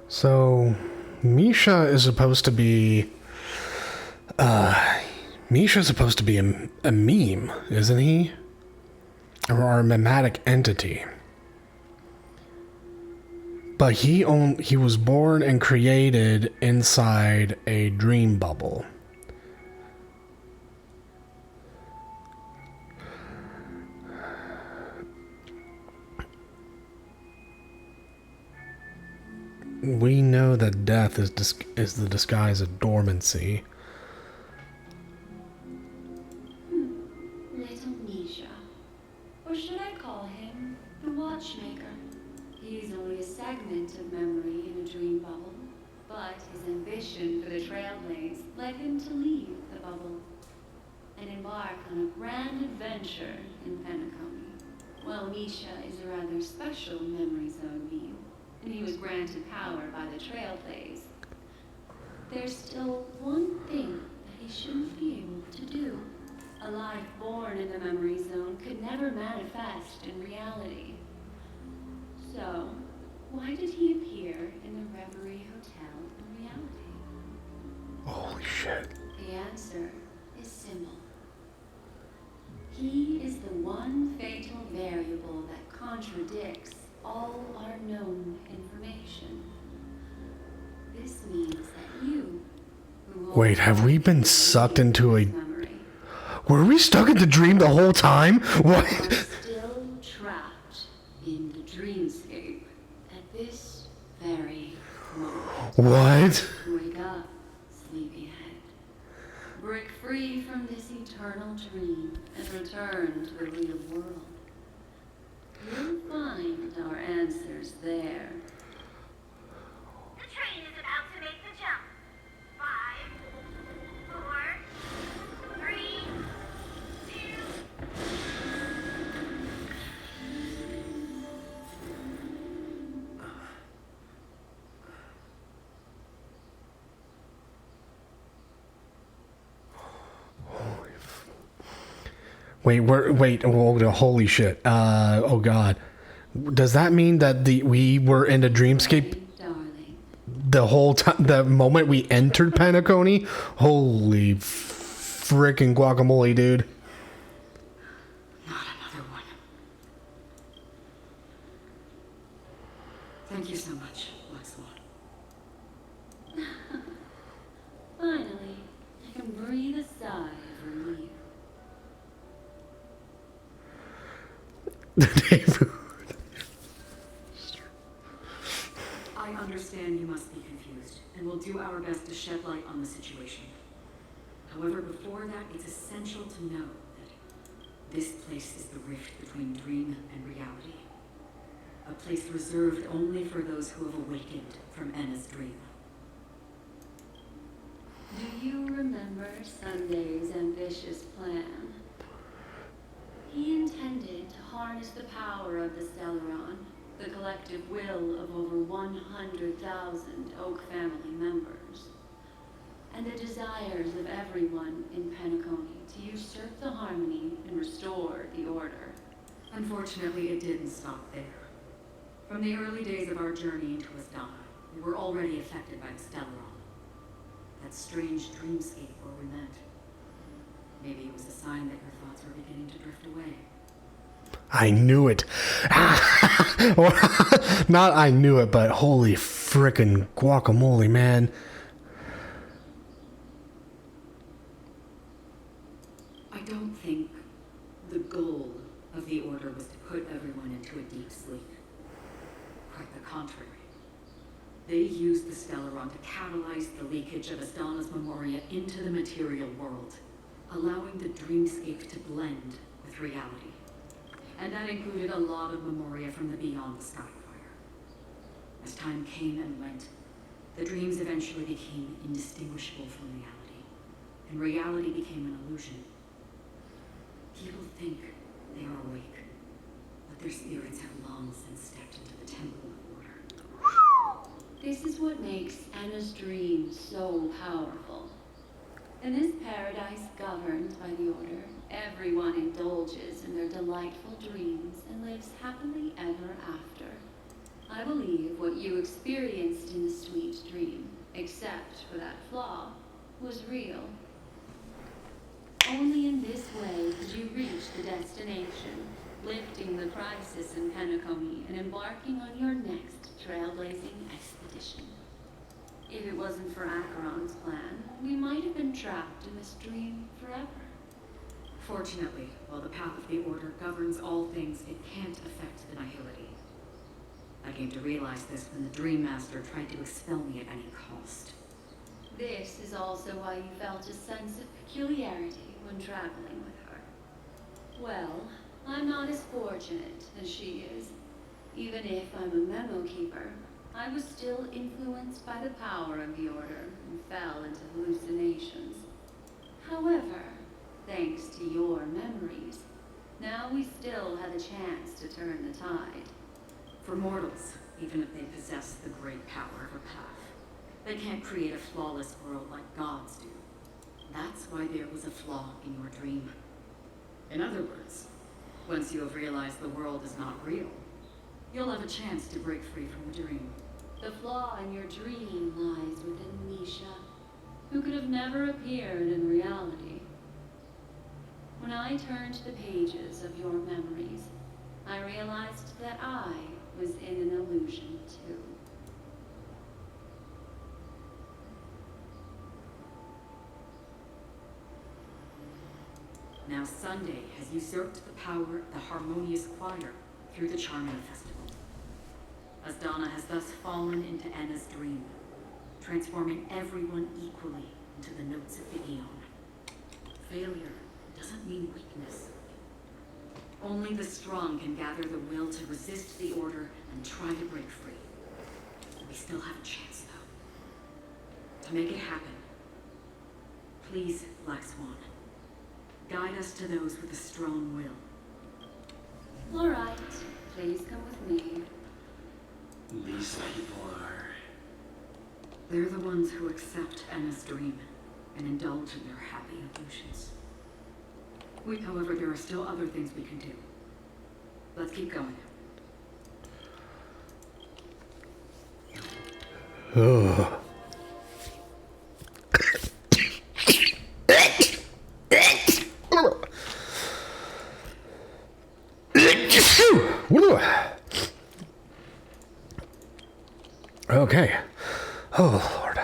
So, Misha's supposed to be a meme, isn't he? Or a mimetic entity. But he was born and created inside a dream bubble. We know that death is the disguise of dormancy. Little Misha. fragment of memory in a dream bubble, but his ambition for the Trailblaze led him to leave the bubble and embark on a grand adventure in Penacony. Well, Misha is a rather special memory zone being, and he was granted power by the Trailblaze. There's still one thing that he shouldn't be able to do. A life born in the memory zone could never manifest in reality. So, why did he appear in the Reverie Hotel in reality? Holy shit. The answer is simple. He is the one fatal variable that contradicts all our known information. This means that you, who hold Wait, have we been sucked into a... memory, Were we stuck in the dream the whole time? are What? still trapped in the dreamscape at this very moment. What? Wake up, sleepyhead. Break free from this eternal dream and return to the real world. You'll find our answers there. The train is about to make the jump. 5, 4, 3, 2. Wait, oh, holy shit. Oh god. Does that mean that we were in a dreamscape Darling, the whole time, the moment we entered Penacony? Holy frickin' guacamole, dude. Not another one. Thank you so much, Black Swan. finally, I can breathe a sigh of relief. I understand you must be confused, and we'll do our best to shed light on the situation. However, before that, it's essential to know that this place is the rift between dream and reality. A place reserved only for those who have awakened from Enna's dream. Do you remember Sunday's ambitious plan? He intended to harness the power of the Stellaron, the collective will of over 100,000 Oak family members, and the desires of everyone in Penacony to usurp the harmony and restore the order. Unfortunately, it didn't stop there. From the early days of our journey into Asdana, we were already affected by the Stellaron. That strange dreamscape where we met. Maybe it was a sign that your thoughts were beginning to drift away. I knew it. Not I knew it, but holy frickin' guacamole, man. I don't think the goal of the Order was to put everyone into a deep sleep. Quite the contrary. They used the Stellaron to catalyze the leakage of Asdana's Memoria into the material world, allowing the dreamscape to blend with reality. And that included a lot of Memoria from the Beyond the Skyfire. As time came and went, the dreams eventually became indistinguishable from reality, and reality became an illusion. People think they are awake, but their spirits have long since stepped into the Temple of Order. This is what makes Anna's dream so powerful. In this paradise governed by the Order, everyone indulges in their delightful dreams and lives happily ever after. I believe what you experienced in the sweet dream, except for that flaw, was real. Only in this way could you reach the destination, lifting the crisis in Penacony and embarking on your next trailblazing expedition. If it wasn't for Acheron's plan, we might have been trapped in this dream forever. Fortunately, while the path of the Order governs all things, it can't affect the Nihility. I came to realize this when the Dream Master tried to expel me at any cost. This is also why you felt a sense of peculiarity when traveling with her. Well, I'm not as fortunate as she is. Even if I'm a memo keeper, I was still influenced by the power of the Order and fell into hallucinations. However, thanks to your memories, now we still have a chance to turn the tide. For mortals, even if they possess the great power of a path, they can't create a flawless world like gods do. That's why there was a flaw in your dream. In other words, once you have realized the world is not real, you'll have a chance to break free from the dream. The flaw in your dream lies within Misha, who could have never appeared in reality. When I turned the pages of your memories, I realized that I was in an illusion too. Now Sunday has usurped the power of the harmonious choir through the Charming Festival. As Donna has thus fallen into Anna's dream, transforming everyone equally into the notes of the Aeon. Failure doesn't mean weakness. Only the strong can gather the will to resist the Order and try to break free. We still have a chance, though. To make it happen, please, Black Swan, guide us to those with a strong will. All right, please come with me. These people are... They're the ones who accept Anna's dream and indulge in their happy illusions. However, there are still other things we can do. Let's keep going. Oh. Okay. Oh, Lord.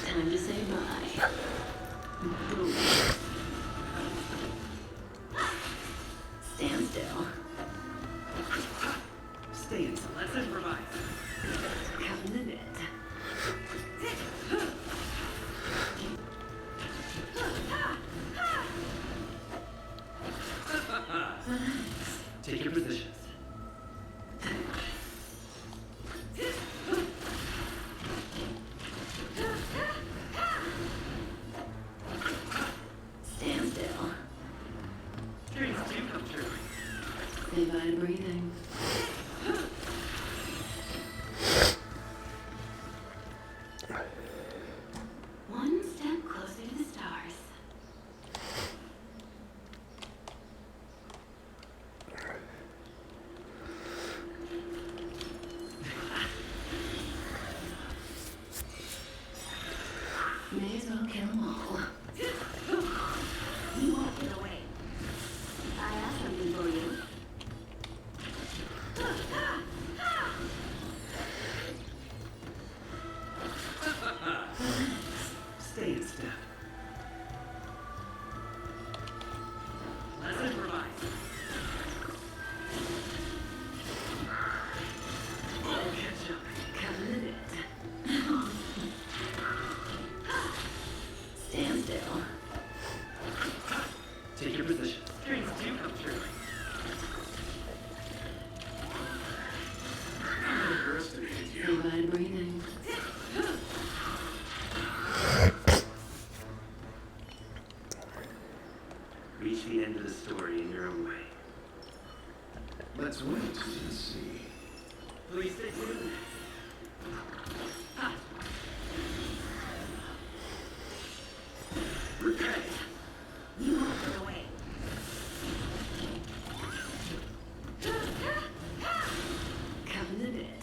Time to say bye. Stand still. Stay until let's improvise. Come in it. Take your positions. Stand still. Dreams do come true. Say bye to breathing. One step closer to the stars. May as well kill them all. You won't get away. I have something for you. Stay in step. Let's improvise. I'll catch up. Covered it. Stand still. Take your position. Dreams do come true. I underestimated Say you. bye to breathing. Reach the end of the story in your own way. Let's wait and see. Please stay tuned. Repay. You won't get away. Covered it.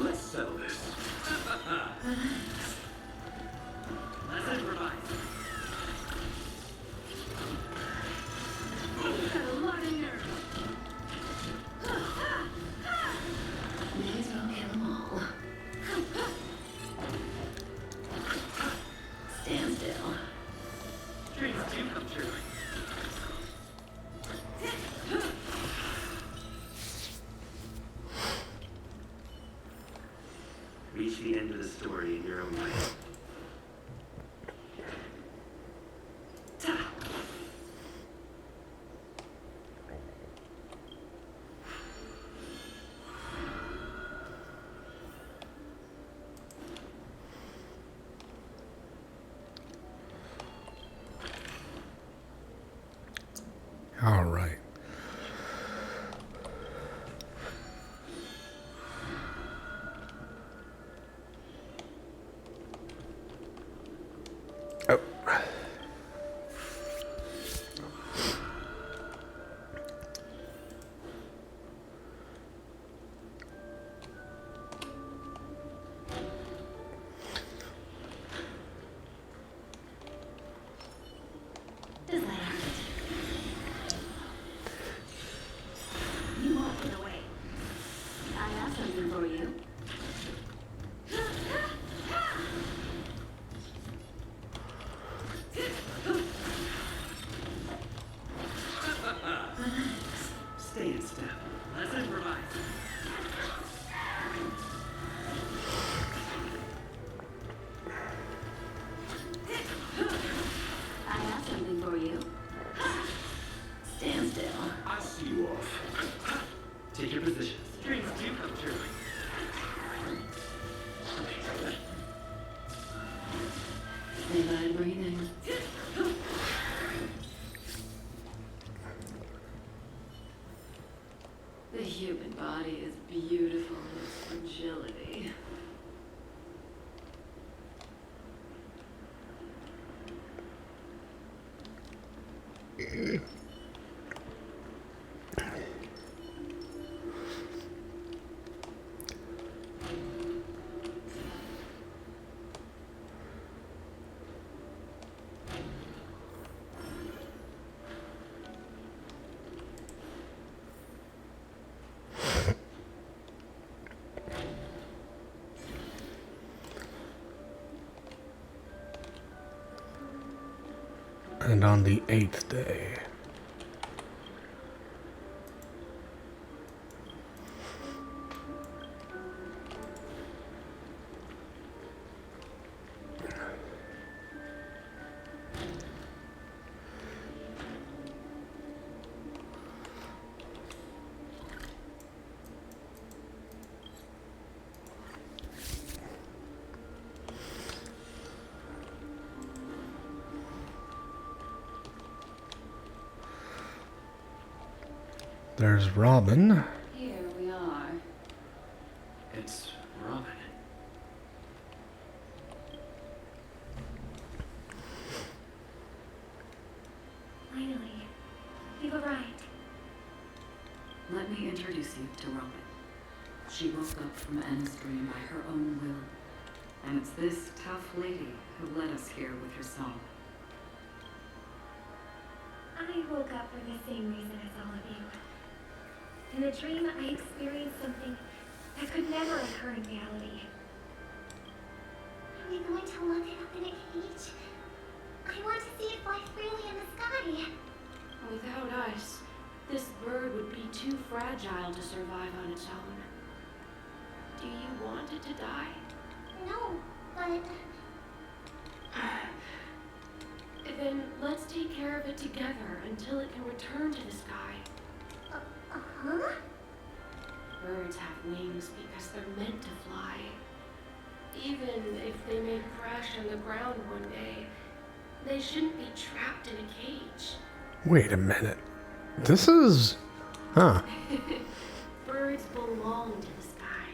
Let's settle this. Let's improvise. Dreams do come true. Reach the end of the story in your own way. All right. Oh. Does that hurt? You walked it away. I have something for you. Stay in step. Let's improvise. I have something for you. Stand still. I see you off. Take your positions. Dreams do come true. Stay by breathing. The human body is beautiful in its fragility. And on the 8th day. There's Robin. Here we are. It's Robin. Finally, you've arrived. Let me introduce you to Robin. She woke up from Anna's dream by her own will. And it's this tough lady who led us here with her song. I woke up for the same reason as all of you. In a dream, I experienced something that could never occur in reality. Are we going to lock it up in a cage? I want to see it fly freely in the sky. Without us, this bird would be too fragile to survive on its own. Do you want it to die? No, but... Then let's take care of it together until it can return to the sky. Uh-huh? Birds have wings because they're meant to fly. Even if they may crash on the ground one day, they shouldn't be trapped in a cage. Wait a minute. This is... Huh. Birds belong to the sky,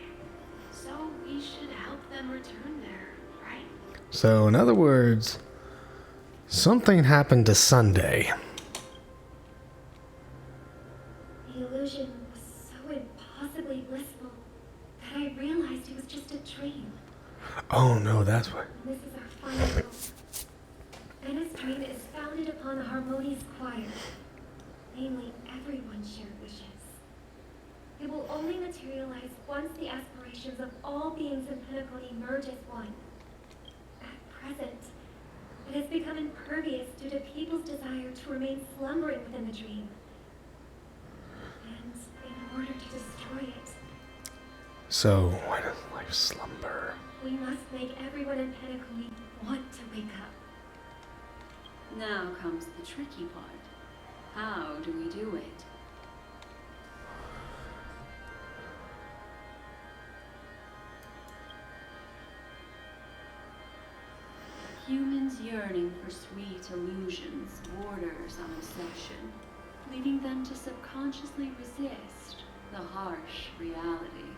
so we should help them return there, right? So, in other words, something happened to Sunday. The illusion was so impossibly blissful that I realized it was just a dream. Oh no, that's what... And this is our final hope. Anna's dream is founded upon the harmonious choir, namely everyone's shared wishes. It will only materialize once the aspirations of all beings in Penacony merge as one. At present, It has become impervious due to people's desire to remain slumbering within the dream. And in order to destroy it, So, why does life slumber? we must make everyone in Penacony want to wake up. Now comes the tricky part. How do we do it? Humans' yearning for sweet illusions borders on obsession, leading them to subconsciously resist the harsh reality.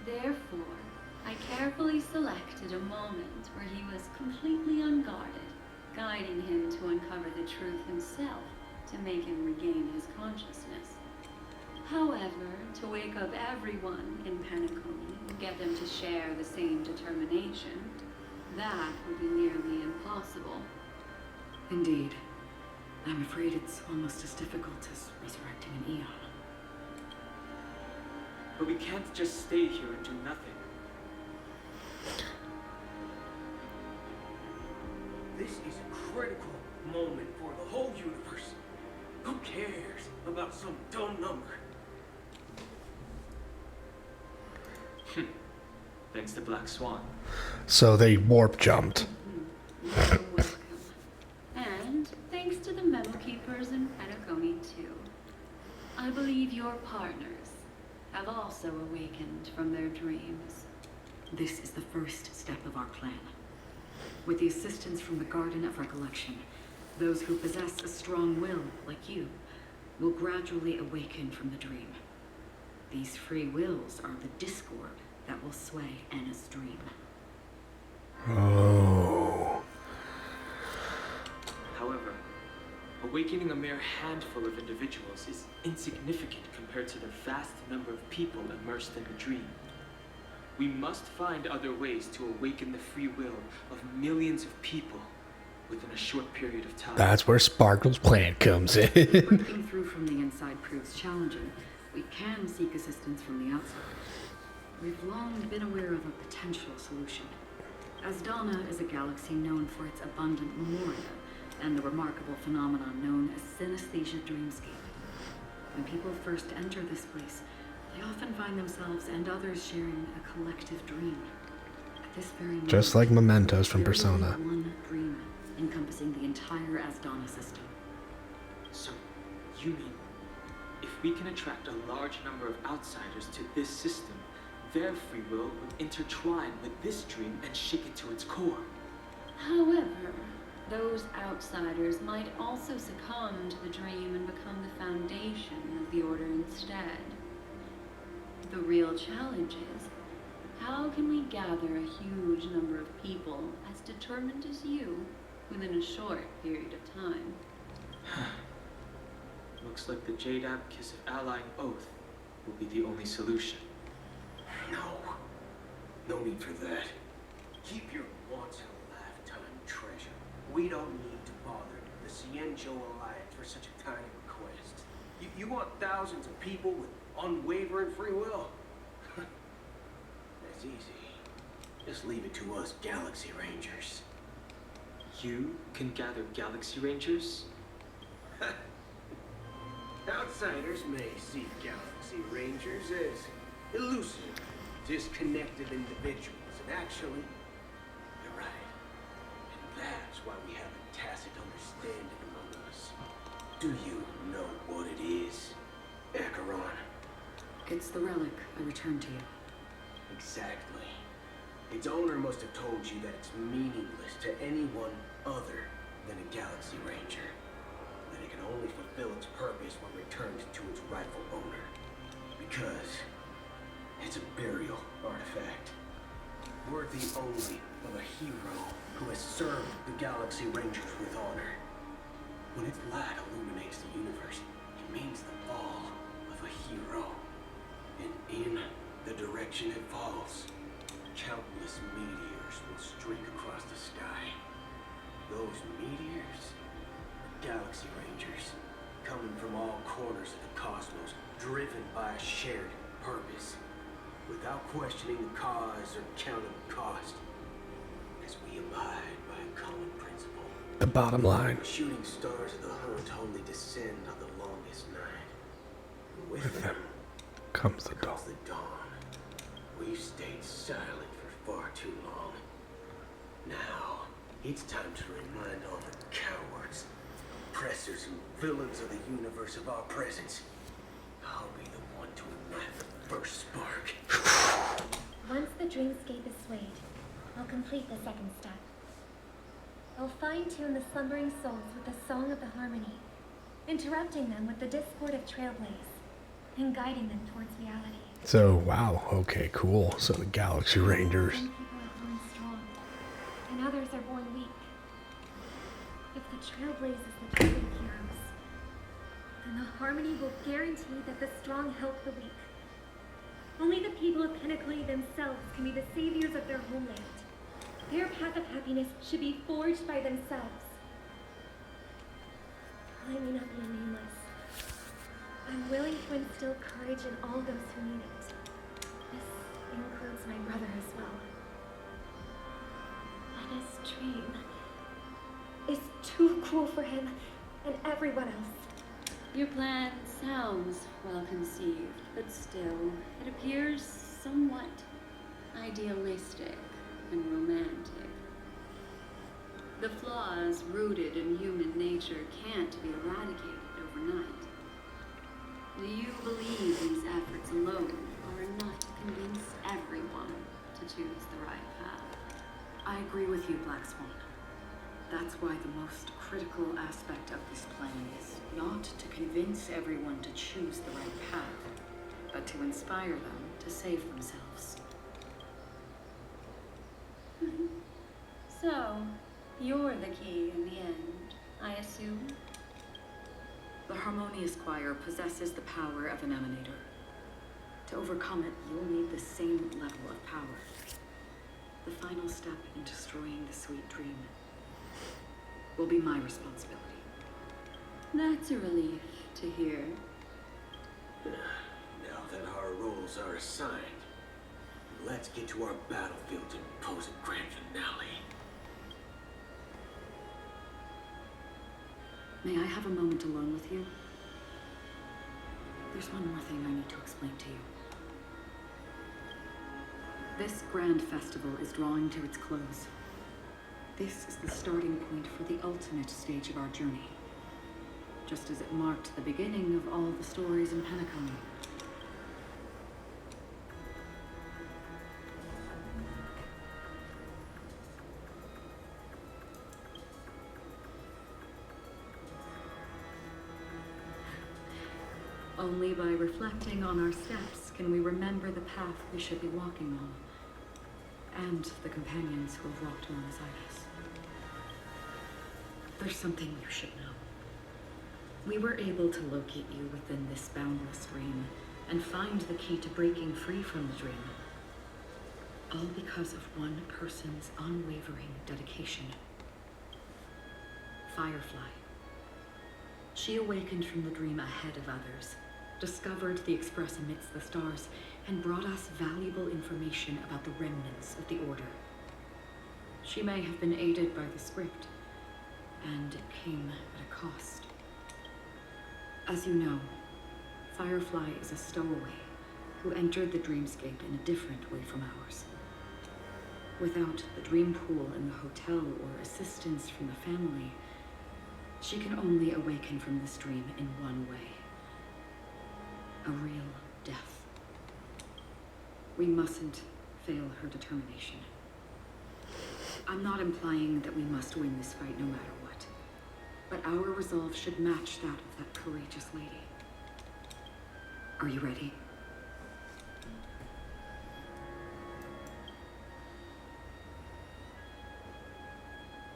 Therefore, I carefully selected a moment where he was completely unguarded, guiding him to uncover the truth himself to make him regain his consciousness. However, to wake up everyone in Penacony and get them to share the same determination, that would be nearly impossible. Indeed. I'm afraid it's almost as difficult as resurrecting an Eon. But we can't just stay here and do nothing. This is a critical moment for the whole universe. Who cares about some dumb number? Thanks to Black Swan. So they warp jumped. You're welcome. And thanks to the memo keepers in Penacony too. I believe your partners have also awakened from their dreams. This is the first step of our plan. With the assistance from the Garden of Recollection, those who possess a strong will, like you, will gradually awaken from the dream. These free wills are the discord that will sway Anna's dream. Oh. However, awakening a mere handful of individuals is insignificant compared to the vast number of people immersed in the dream. We must find other ways to awaken the free will of millions of people within a short period of time. That's where Sparkle's plan comes in. Breaking through from the inside proves challenging. We can seek assistance from the outside. We've long been aware of a potential solution. Asdana is a galaxy known for its abundant memoria and the remarkable phenomenon known as synesthesia dreamscape. When people first enter this place, they often find themselves and others sharing a collective dream. At this very moment, Just like mementos from there is Persona. only one dream encompassing the entire Asdana system. So, you mean, if we can attract a large number of outsiders to this system, their free will would intertwine with this dream and shake it to its core. However, those outsiders might also succumb to the dream and become the foundation of the Order instead. The real challenge is, how can we gather a huge number of people as determined as you within a short period of time? Looks like the Jade Abacus of Allying Oath will be the only solution. No need for that. Keep your once-in-a-lifetime treasure. We don't need to bother the Cienjo Alliance for such a tiny request. You want thousands of people with unwavering free will? That's easy. Just leave it to us Galaxy Rangers. You can gather Galaxy Rangers? Outsiders may see Galaxy Rangers as elusive, disconnected individuals, and actually, you're right. And that's why we have a tacit understanding among us. Do you know what it is, Acheron? It's the relic I returned to you. Exactly. Its owner must have told you that it's meaningless to anyone other than a Galaxy Ranger. That it can only fulfill its purpose when returned to its rightful owner. Because it's a burial artifact, worthy only of a hero who has served the Galaxy Rangers with honor. When its light illuminates the universe, it means the fall of a hero. And in the direction it falls, countless meteors will streak across the sky. Those meteors are Galaxy Rangers, coming from all corners of the cosmos, driven by a shared purpose. Without questioning the cause or counting the cost, as we abide by a common principle. The bottom line. The shooting stars of the hunt only descend on the longest night. With them comes the dawn. We've stayed silent for far too long. Now, it's time to remind all the cowards, oppressors, and villains of the universe of our presence. I'll be the one to ignite the first spark. Once the dreamscape is swayed, I'll complete the second step. I'll fine-tune the slumbering souls with the song of the harmony, interrupting them with the discord of Trailblaze, and guiding them towards reality. So, wow, okay, cool. So the Galaxy Rangers. Some people are born strong, and others are born weak. If the Trailblaze is the true heroes, then the harmony will guarantee that the strong help the weak. Only the people of Penacony themselves can be the saviors of their homeland. Their path of happiness should be forged by themselves. I may not be a nameless. I'm willing to instill courage in all those who need it. This includes my brother as well. Anna's dream is too cruel for him and everyone else. Your plan sounds well conceived, but still, it appears somewhat idealistic and romantic. The flaws rooted in human nature can't be eradicated overnight. Do you believe these efforts alone are enough to convince everyone to choose the right path? I agree with you, Black Swan. That's why the most critical aspect of this plan is not to convince everyone to choose the right path, but to inspire them to save themselves. So, you're the key in the end, I assume? The Harmonious Choir possesses the power of an emanator. To overcome it, you'll need the same level of power. The final step in destroying the sweet dream will be my responsibility. That's a relief to hear. Now that our roles are assigned, let's get to our battlefield and pose a grand finale. May I have a moment alone with you? There's one more thing I need to explain to you. This grand festival is drawing to its close. This is the starting point for the ultimate stage of our journey, just as it marked the beginning of all the stories in Penacony. Only by reflecting on our steps can we remember the path we should be walking on, and the companions who have walked alongside us. There's something you should know. We were able to locate you within this boundless dream and find the key to breaking free from the dream. All because of one person's unwavering dedication. Firefly. She awakened from the dream ahead of others, discovered the Express amidst the stars, and brought us valuable information about the remnants of the Order. She may have been aided by the script, and it came at a cost. As you know, Firefly is a stowaway who entered the dreamscape in a different way from ours. Without the dream pool in the hotel or assistance from the family, she can only awaken from this dream in one way. A real death. We mustn't fail her determination. I'm not implying that we must win this fight no matter what, but our resolve should match that of that courageous lady. Are you ready?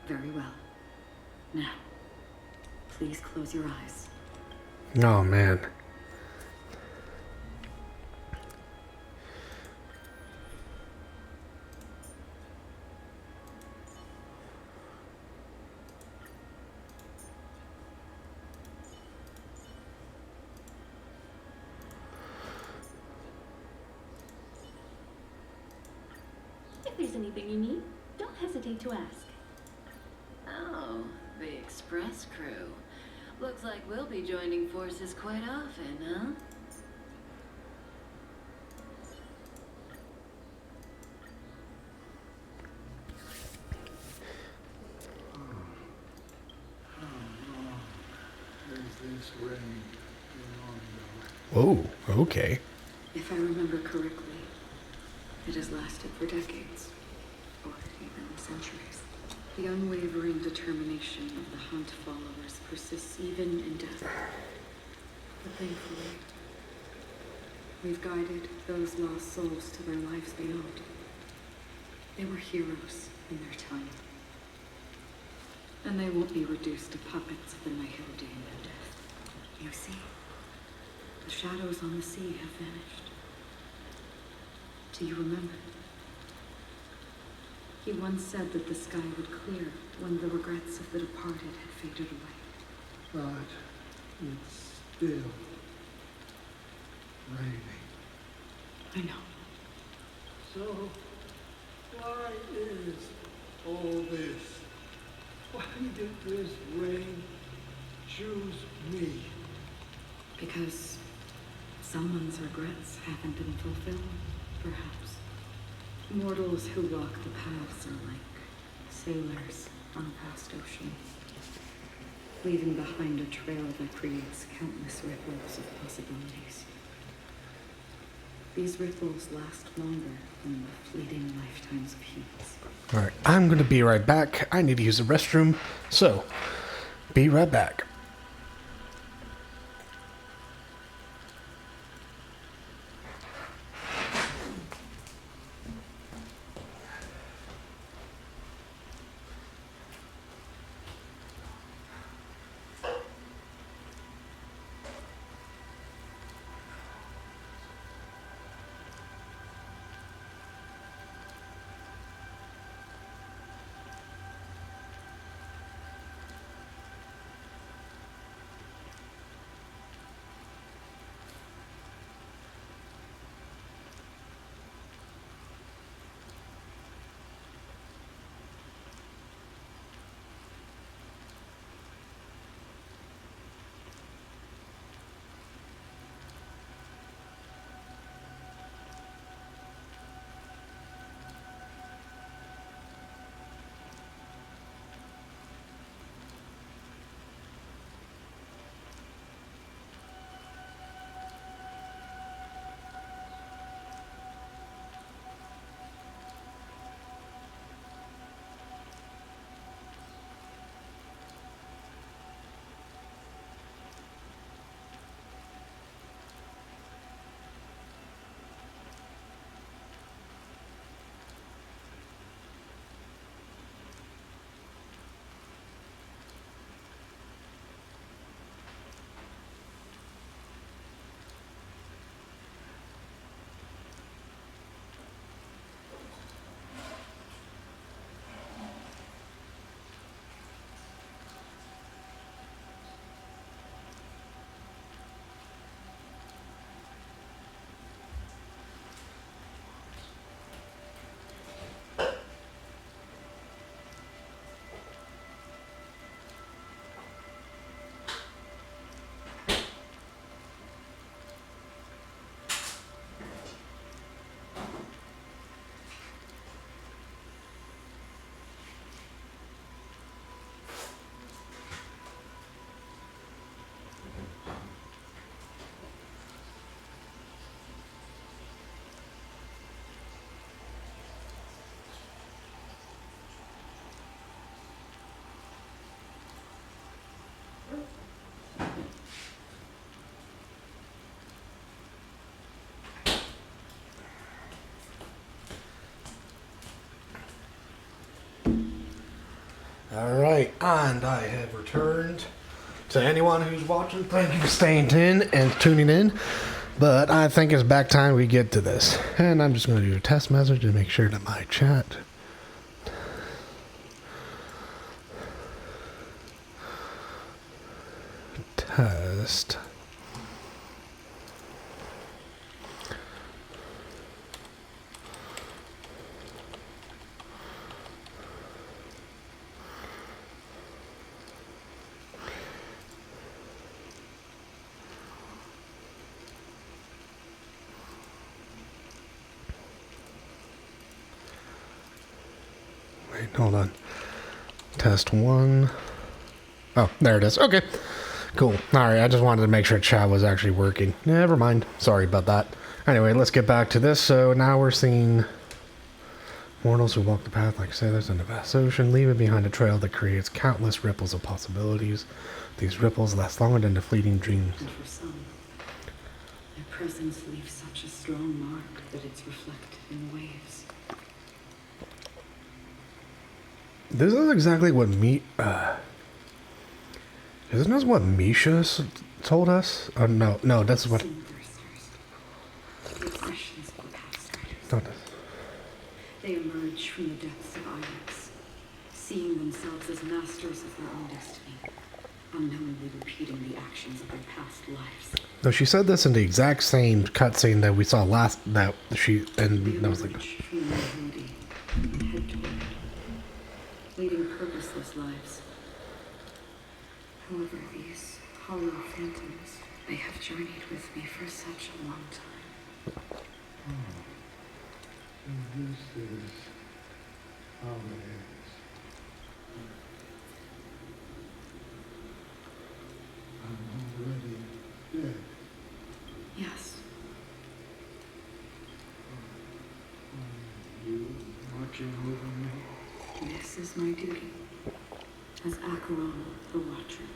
Very well. Now, please close your eyes. Oh, man. If there's anything you need, don't hesitate to ask. Oh, Express crew. Looks like we'll be joining forces quite often, huh? Whoa, okay. If I remember correctly, it has lasted for decades, or even centuries. The unwavering determination of the Hunt followers persists even in death. But thankfully, we've guided those lost souls to their lives beyond. They were heroes in their time. And they won't be reduced to puppets of the Nihil Dame of Death. You see, the shadows on the sea have vanished. Do you remember? He once said that the sky would clear when the regrets of the departed had faded away. But it's still raining. I know. So, why is all this? Why did this rain choose me? Because someone's regrets haven't been fulfilled, perhaps. Mortals who walk the paths are like sailors on a vast ocean, leaving behind a trail that creates countless ripples of possibilities. These ripples last longer than the fleeting lifetimes of humans. Alright, I'm going to be right back. I need to use the restroom, so be right back. Alright, and I have returned. To anyone who's watching, thank you for staying in and tuning in. But I think it's back time we get to this. And I'm just going to do a test message to make sure that my chat... Test... Wait, hold on. Test 1. Oh, there it is. Okay. Cool. Alright, I just wanted to make sure chat was actually working. Never mind. Sorry about that. Anyway, let's get back to this. So now we're seeing mortals who walk the path like sailors in a vast ocean, leaving behind a trail that creates countless ripples of possibilities. These ripples last longer than the fleeting dreams. And for some, their presence leaves such a strong mark that it's reflected in waves. This is exactly what isn't this what Misha told us? Oh, no, that's what... The expressions of the past riders. Not this. They emerge from the depths of Iris, seeing themselves as masters of their own destiny, unknowingly repeating the actions of their past lives. No, she said this in the exact same cutscene that we saw last, that was like... From the melody and head toward, leading purposeless lives. However, these hollow phantoms, they have journeyed with me for such a long time. And this is how it is. I'm already dead. Yes. Are you watching over me? This is my duty as Acheron, the Watcher.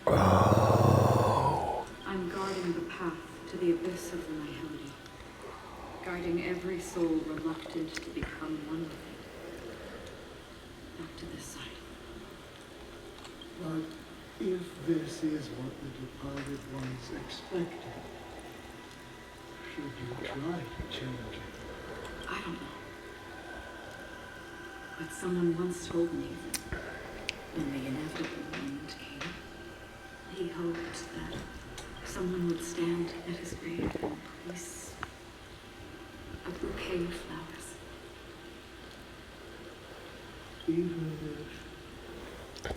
Oh. I'm guarding the path to the abyss of the Nihility, guiding every soul reluctant to become one with it. Back to this side. But if this is what the departed ones expected, should you try to change it? I don't know. But someone once told me that when the inevitable moment came, he hoped that someone would stand at his grave and place a bouquet of flowers. Even if it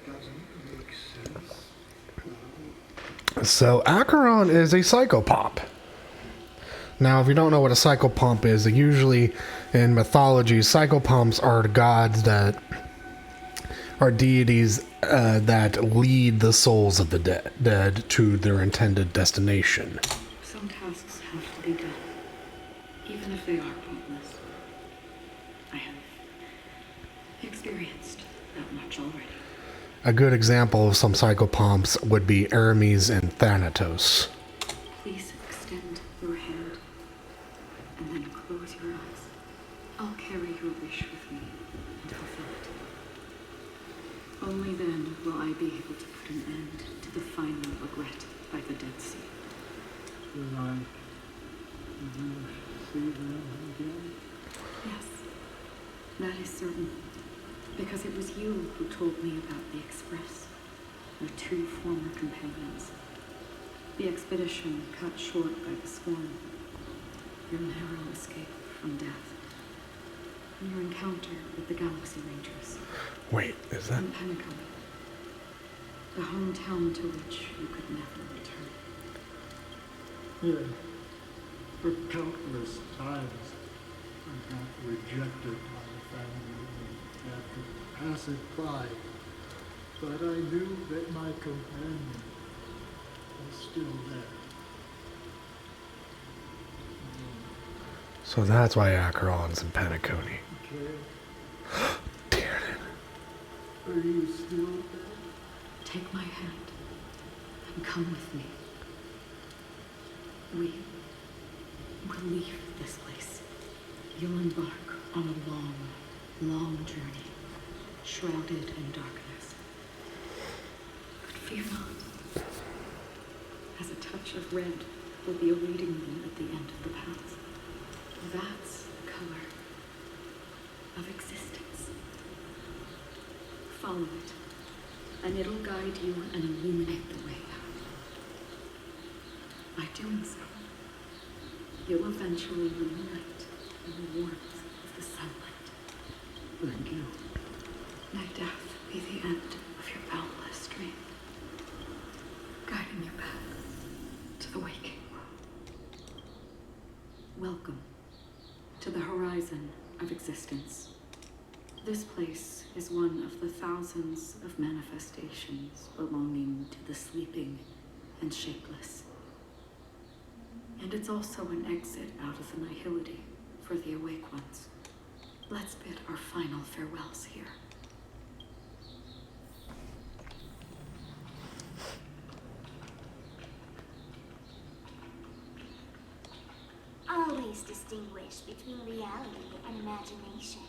doesn't make sense. So Acheron is a psychopomp. Now, if you don't know what a psychopomp is, usually in mythology, psychopomps are gods that are deities that lead the souls of the dead to their intended destination. Some tasks have to be done, even if they are pointless. I have experienced that much already. A good example of some psychopomps would be Hermes and Thanatos. Please extend your hand and then close your eyes. I'll carry your wish with me and fulfill it. Only then will I be able to put an end to the final regret by the Dead Sea. Will I never see them again? Yes, that is certain. Because it was you who told me about the Express, your two former companions. The expedition cut short by the storm, your narrow escape from death, and your encounter with the Galaxy Rangers. Wait, is that... In Penacony, the hometown to which you could never return. Yes. For countless times, I got rejected by the family after passing by, but I knew that my companion was still there. So that's why Acheron's in Penacony. Okay. Damn it. Are you still there? Take my hand and come with me. We will leave this place. You'll embark on a long, long journey, shrouded in darkness. But fear not, as a touch of red will be awaiting you at the end of the path. That's the color of existence. Follow it, and it'll guide you and illuminate the way out. By doing so, you'll eventually reunite in the warmth of the sunlight. Thank you. May death be the end of your boundless dream, guiding you back to the waking world. Welcome to the horizon of existence. This place is one of the thousands of manifestations belonging to the sleeping and shapeless. And it's also an exit out of the nihility for the awake ones. Let's bid our final farewells here. Always distinguish between reality and imagination.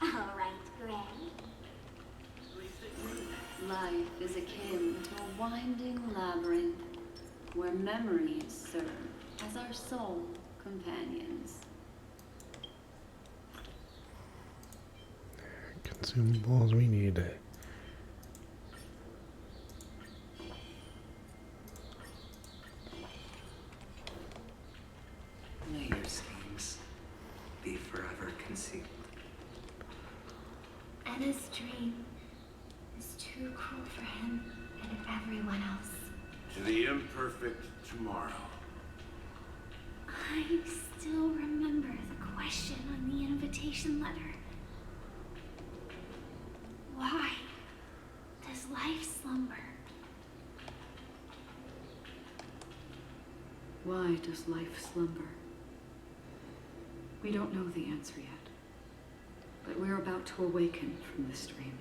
All right, Gray. Life is akin to a winding labyrinth where memories serve as our sole companions. Consumables we need. May your schemes be forever concealed. Anna's dream is too cruel for him and everyone else. To the imperfect tomorrow. I still remember the question on the invitation letter. Why does life slumber? Why does life slumber? We don't know the answer yet, but we're about to awaken from this dream.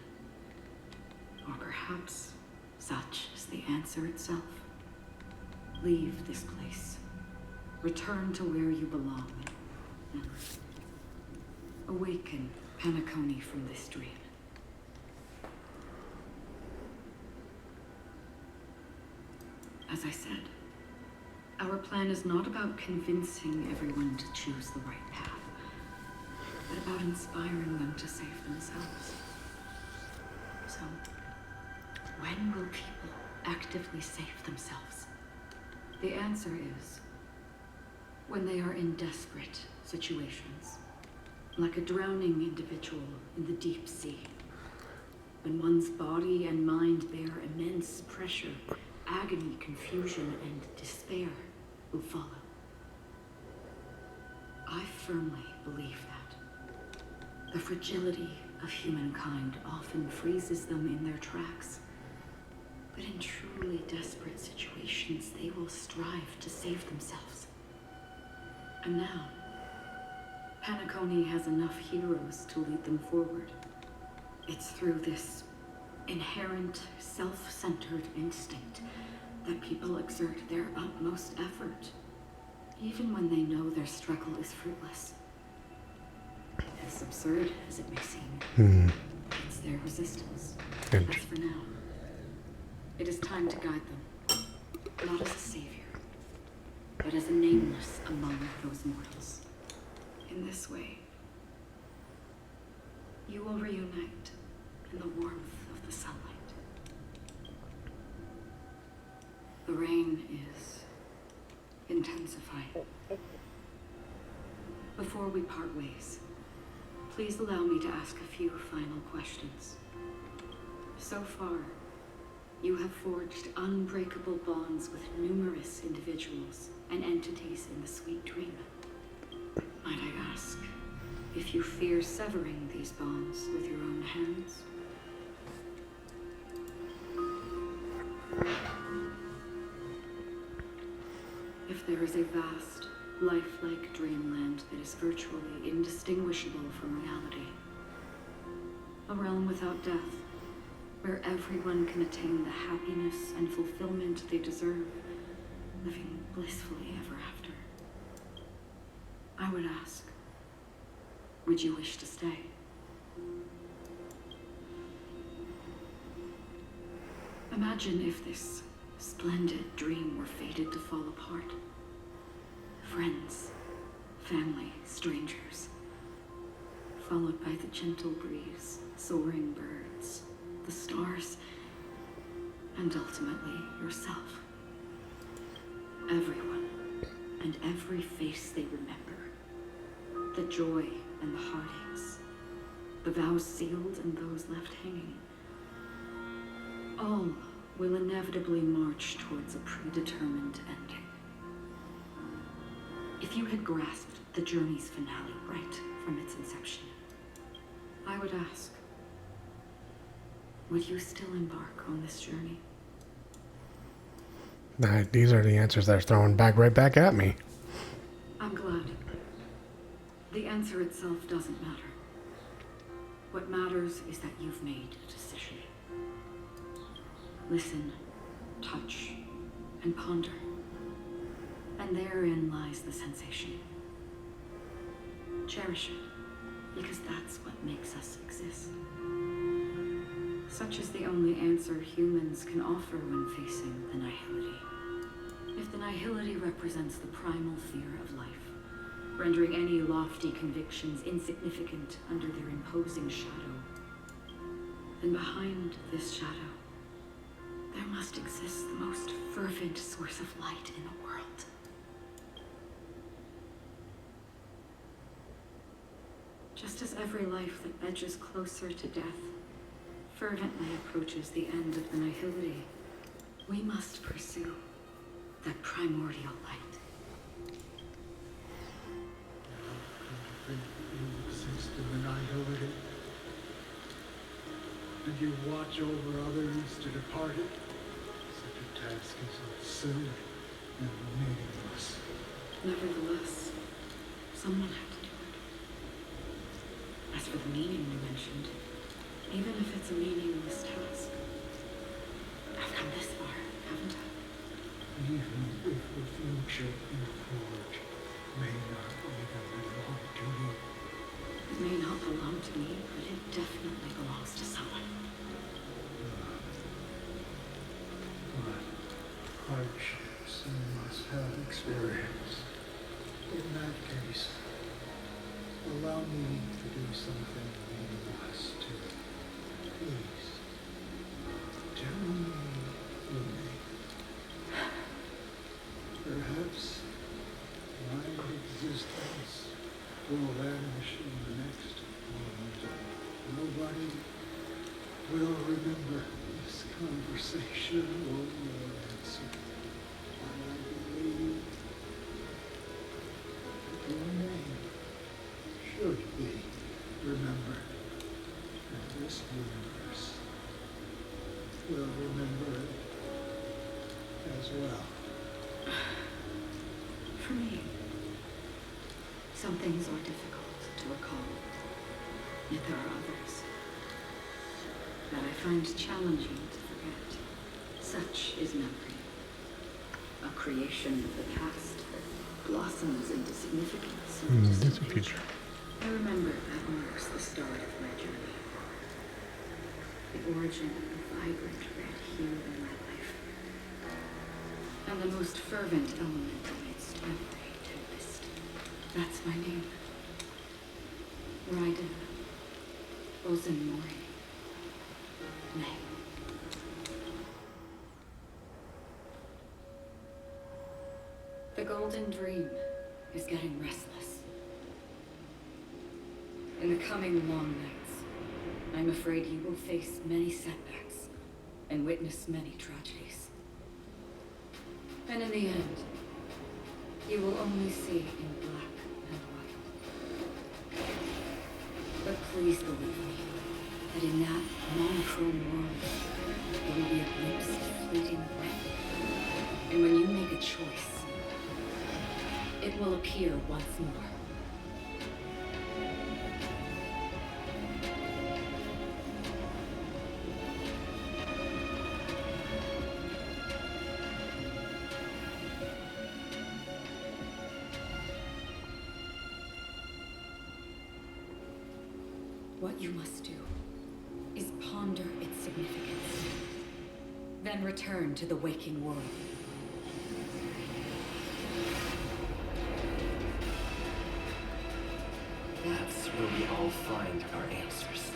Or perhaps such is the answer itself. Leave this place. Return to where you belong. And awaken Penacony from this dream. As I said, our plan is not about convincing everyone to choose the right path, but about inspiring them to save themselves. So, when will people actively save themselves? The answer is when they are in desperate situations, like a drowning individual in the deep sea. When one's body and mind bear immense pressure, agony, confusion, and despair will follow. I firmly believe that. The fragility of humankind often freezes them in their tracks. But in truly desperate situations, they will strive to save themselves. And now, Penacony has enough heroes to lead them forward. It's through this inherent, self-centered instinct that people exert their utmost effort, even when they know their struggle is fruitless. As absurd as it may seem, it's their resistance. As for now, it is time to guide them, not as a savior, but as a nameless among those mortals. In this way, you will reunite in the warmth of the sunlight. The rain is intensifying. Before we part ways, please allow me to ask a few final questions. So far, you have forged unbreakable bonds with numerous individuals and entities in the sweet dream. Might I ask if you fear severing these bonds with your own hands? If there is a vast, lifelike dreamland that is virtually indistinguishable from reality, a realm without death, where everyone can attain the happiness and fulfillment they deserve, living blissfully ever after, I would ask, would you wish to stay? Imagine if this splendid dream were fated to fall apart. Friends, family, strangers, followed by the gentle breeze, soaring birds, the stars, and ultimately yourself. Everyone and every face they remember, the joy and the heartaches, the vows sealed and those left hanging, all will inevitably march towards a predetermined ending. If you had grasped the journey's finale right from its inception. I would ask, would you still embark on this journey? These are the answers they're throwing right back at me. I'm glad. The answer itself doesn't matter. What matters is that you've made a decision. Listen, touch, and ponder. And therein lies the sensation. Cherish it, because that's what makes us exist. Such is the only answer humans can offer when facing the nihility. If the nihility represents the primal fear of life, rendering any lofty convictions insignificant under their imposing shadow, then behind this shadow, there must exist the most fervent source of light in the world. Just as every life that edges closer to death fervently approaches the end of the nihility, we must pursue that primordial light. You exist in the nihility, and you watch over others to depart it. Such a task is absurd and meaningless. Nevertheless, someone had to do it. As for the meaning you mentioned, even if it's a meaningless task, I've come this far, haven't I? Even if the future you forge may not even belong to you. It may not belong to me, but it definitely belongs to someone. What hardships you must have experienced. In that case, allow me to do something meaningless too. Please, journey with me. Perhaps my existence will vanish in the next moment. Nobody will remember this conversation or your answer. And I believe that your name should be remembered. And this universe will remember it as well. For me, some things are difficult to recall, yet there are others that I find challenging to forget. Such is memory, a creation of the past that blossoms into significance in the distant future. I remember at most the start of my journey, the origin of the vibrant red hue in my life, and the most fervent element amidst every tempest. That's my name. Raiden Ozumori. May. The Golden Dream is getting restless. In the coming long nights, I'm afraid you will face many setbacks and witness many tragedies. And in the end, you will only see in black and white. But please believe me, that in that monochrome world, there will be a glimpse of fleeting light. And when you make a choice, it will appear once more. What you must do is ponder its significance, then return to the waking world. That's where we all find our answers.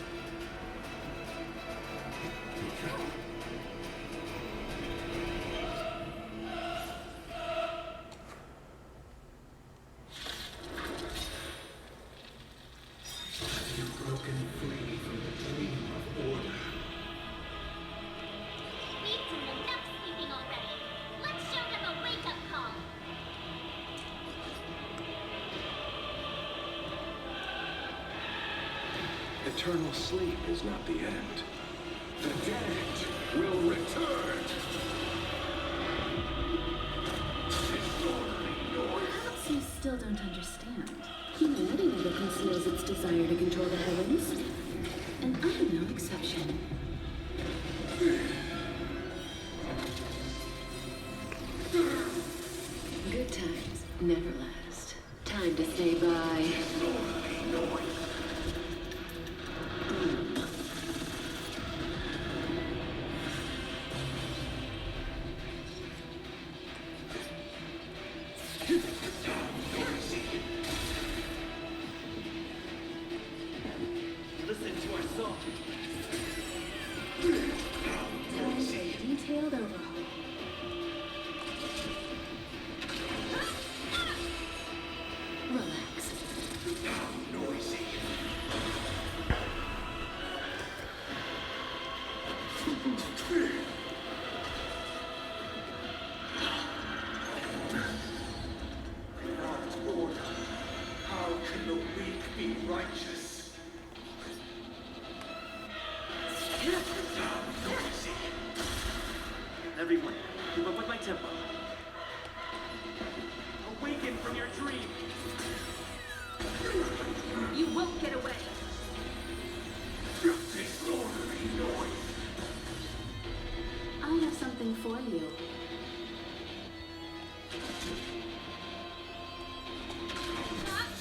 You've broken free from the dream of order. We've done enough sleeping already. Let's show them a wake-up call. Eternal sleep is not the end. The dead will return! Perhaps you still don't understand. Humanity never conceals its desire to control the heavens. And I am no exception. Good times never last. Time to say bye. Listen to our song. Time for a detailed overhaul. Relax. Not order. How can the weak be righteous? Everyone, keep up with my tempo. Awaken from your dream. You won't get away. Disorderly noise. I have something for you.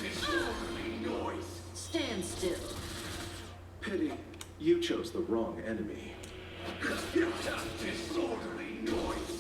Disorderly noise. Stand still. Pity, you chose the wrong enemy. Disorderly noise.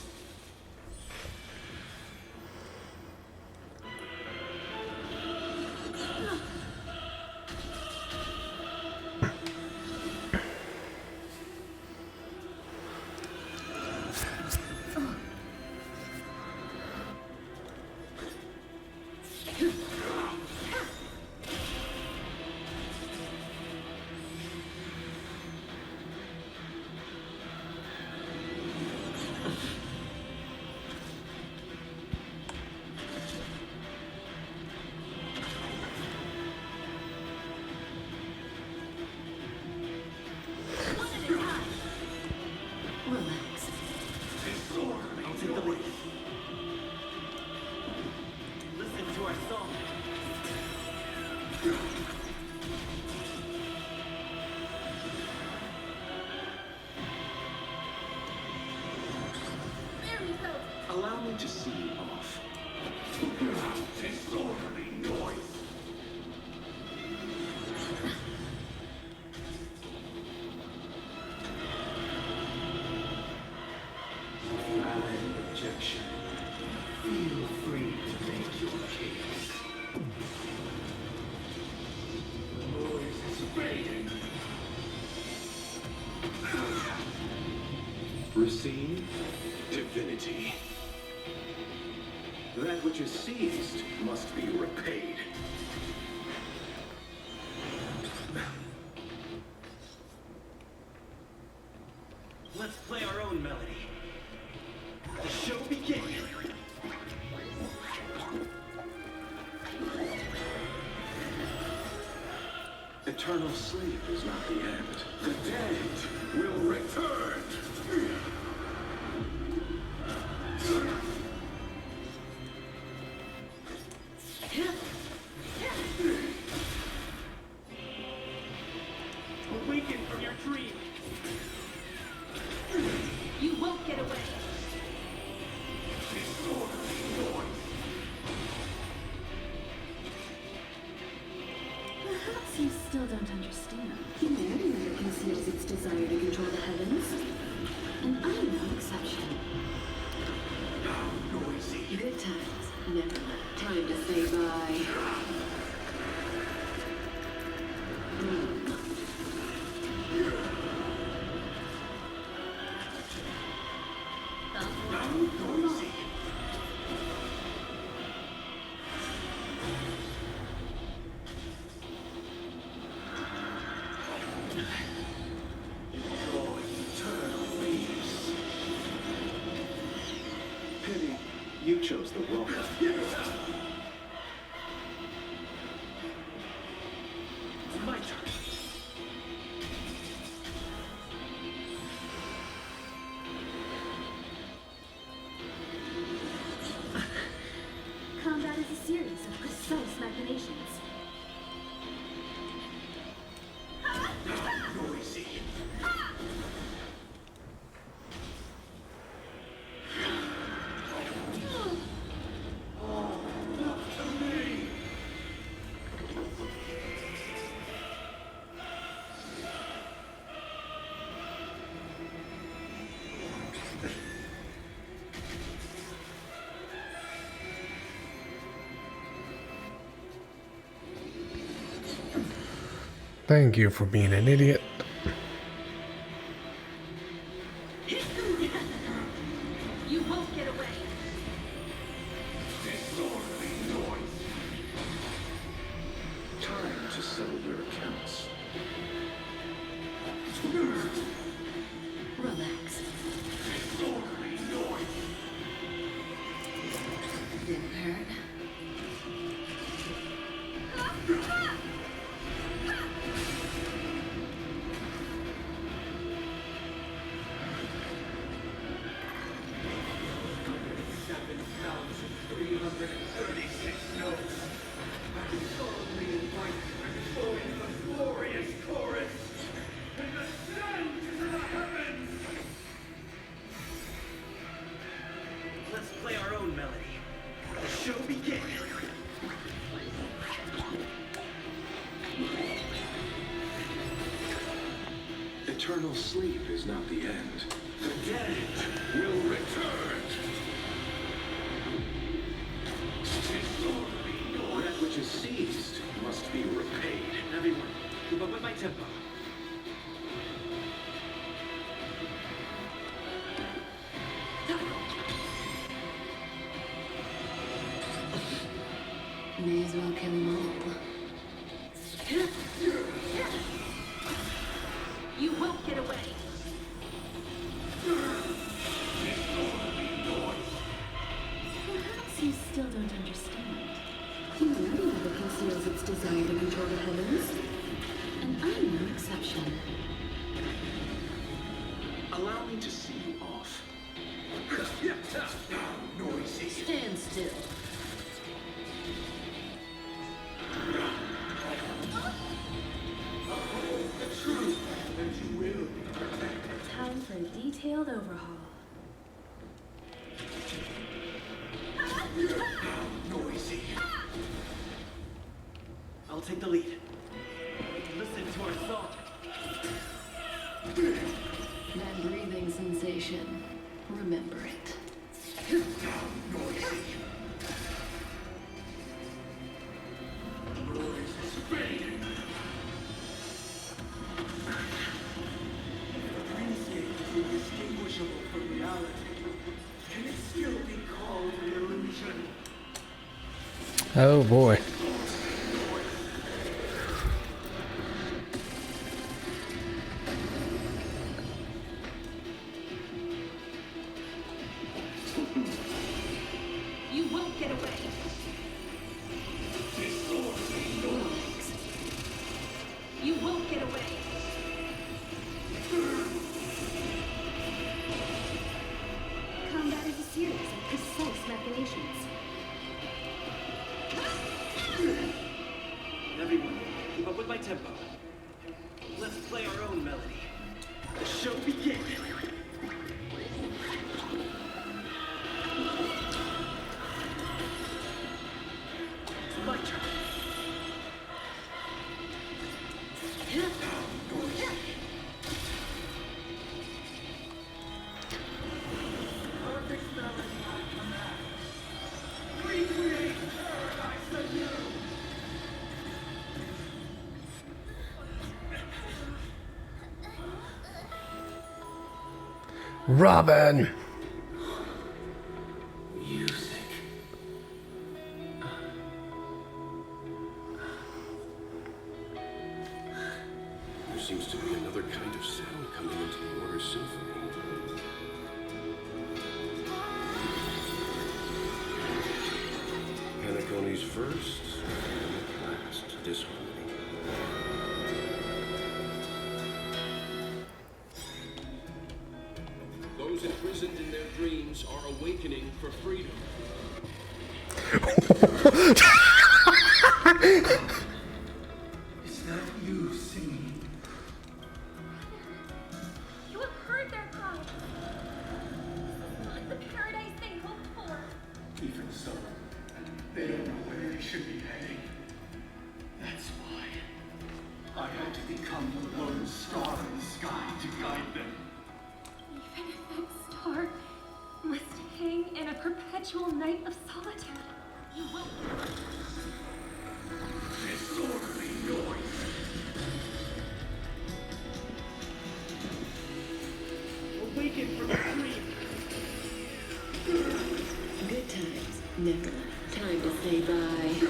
Relax. Disorderly I'll take the lead. Listen to our song. Allow me to see you off. Disorderly noise. Valid objection. Feel free to make your case. The noise is fading. Receive divinity. That which is seized must be repaid. Let's play our own melody. The show begins. Eternal sleep is not the end. The dead will return. Awaken from your dream. You won't get away. Disorderly noise. Perhaps you still don't understand. Humanity never conceals its desire to control the heavens. And I am no exception. How noisy. Good times never last. Time to say bye. Noisy. Your eternal peace. Pity, you chose the wrong enemy. It's my turn. Thank you for being an idiot. You won't get away. Time to settle your accounts. Relax. Didn't hurt. Let's play our own melody. The show begins. Eternal sleep is not the end. The dead Will return. That which is seized must be repaid. Everyone, keep up with my tempo. May as well kill them all. You won't get away. Perhaps you still don't understand. Humanity never conceals its desire to control the heavens. And I'm no exception. Allow me to see you off. Noisy. Stand still. The truth, and you will be perfect. Time for a detailed overhaul. Noisy. I'll take the lead. Listen to our song. That breathing sensation. Remember it. Noisy. Noise is fading. The dreamscape is indistinguishable from reality. Can it still be called an illusion? Oh boy. You won't get away. You won't get away. Combat is a series of precise machinations. Everyone, keep up with my tempo. Let's play our own melody. The show begins. It's my turn. Perfect melody at command. Recreate paradise anew. Robin! Music. There seems to be another kind of sound coming into the Order Symphony. Penacony's first and last disharmony. Those imprisoned in their dreams are awakening for freedom. Is that you singing? You have heard their cries. This is not the paradise they hoped for. Even so, they don't know where they should be heading. That's why I had to become the lone star in the sky to guide them. Even if that star must hang in a perpetual night of solitude, you will. Disorderly noise. Never. Time to say bye.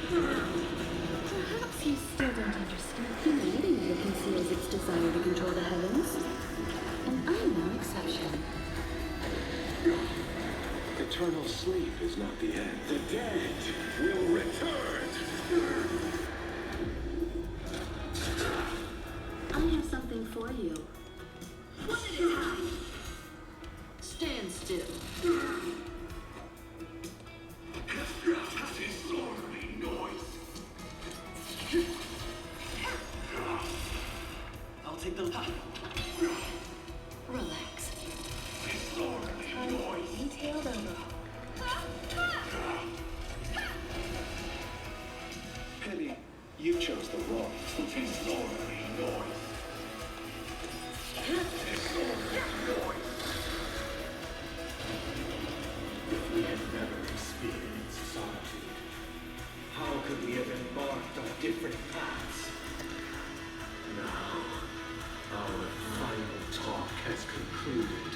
Perhaps you still don't understand. Humanity never conceals its desire to control the heavens. And I'm no exception. Eternal sleep is not the end. The dead will return. I have something for you. One at a time. Stand still. Disorderly noise. I'll take the lead. Relax. Disorderly noise. Detailed over. Penny, you chose the wrong. Disorderly noise. Disorderly noise. If we had never experienced solitude, how could we have embarked on different paths? Now, our final talk has concluded.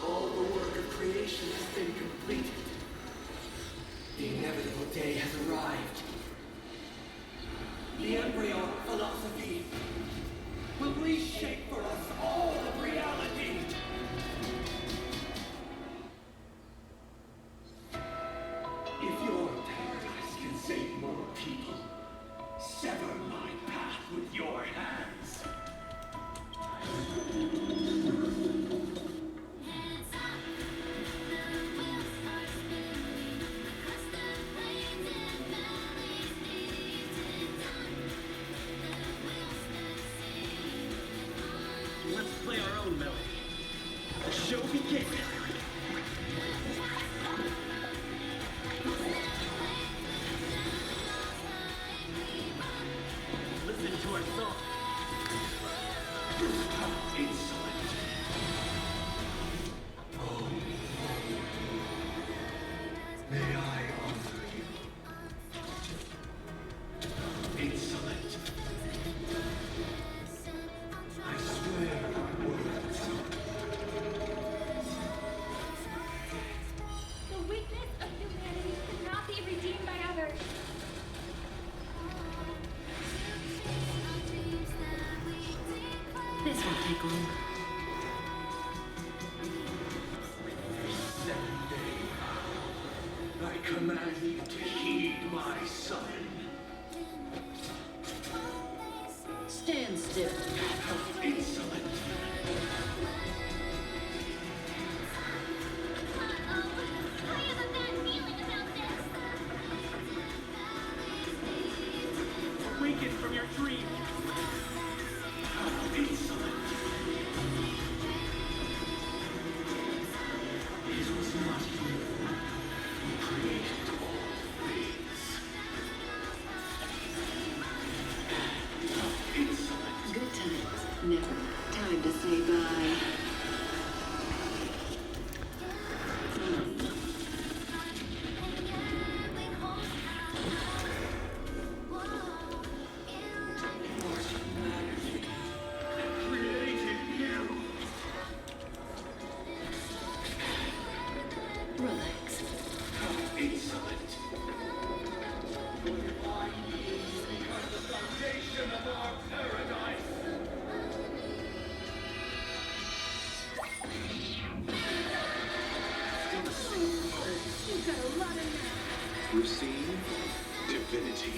All the work of creation has been completed. The inevitable day has arrived. The embryo of philosophy will reshape for us all of reality. If your paradise can save more people, sever my path with your hands. Let's play our own melody. The show begins. Listen to our song. Insolent. Oh, may I honor you? Insolent. I swear on words. The weakness of humanity cannot be redeemed by others. This won't take long. Seventh day. I command you to heed my son. Stand still. Insolent. I have a bad feeling about this. Awaken from your dream. Insolent. It was not you who created all things. Insolent. Good times. Never. Time to say bye. Created you. Relax. Insolent. Foundation of our paradise. You've got a lot of nerve. Receive divinity.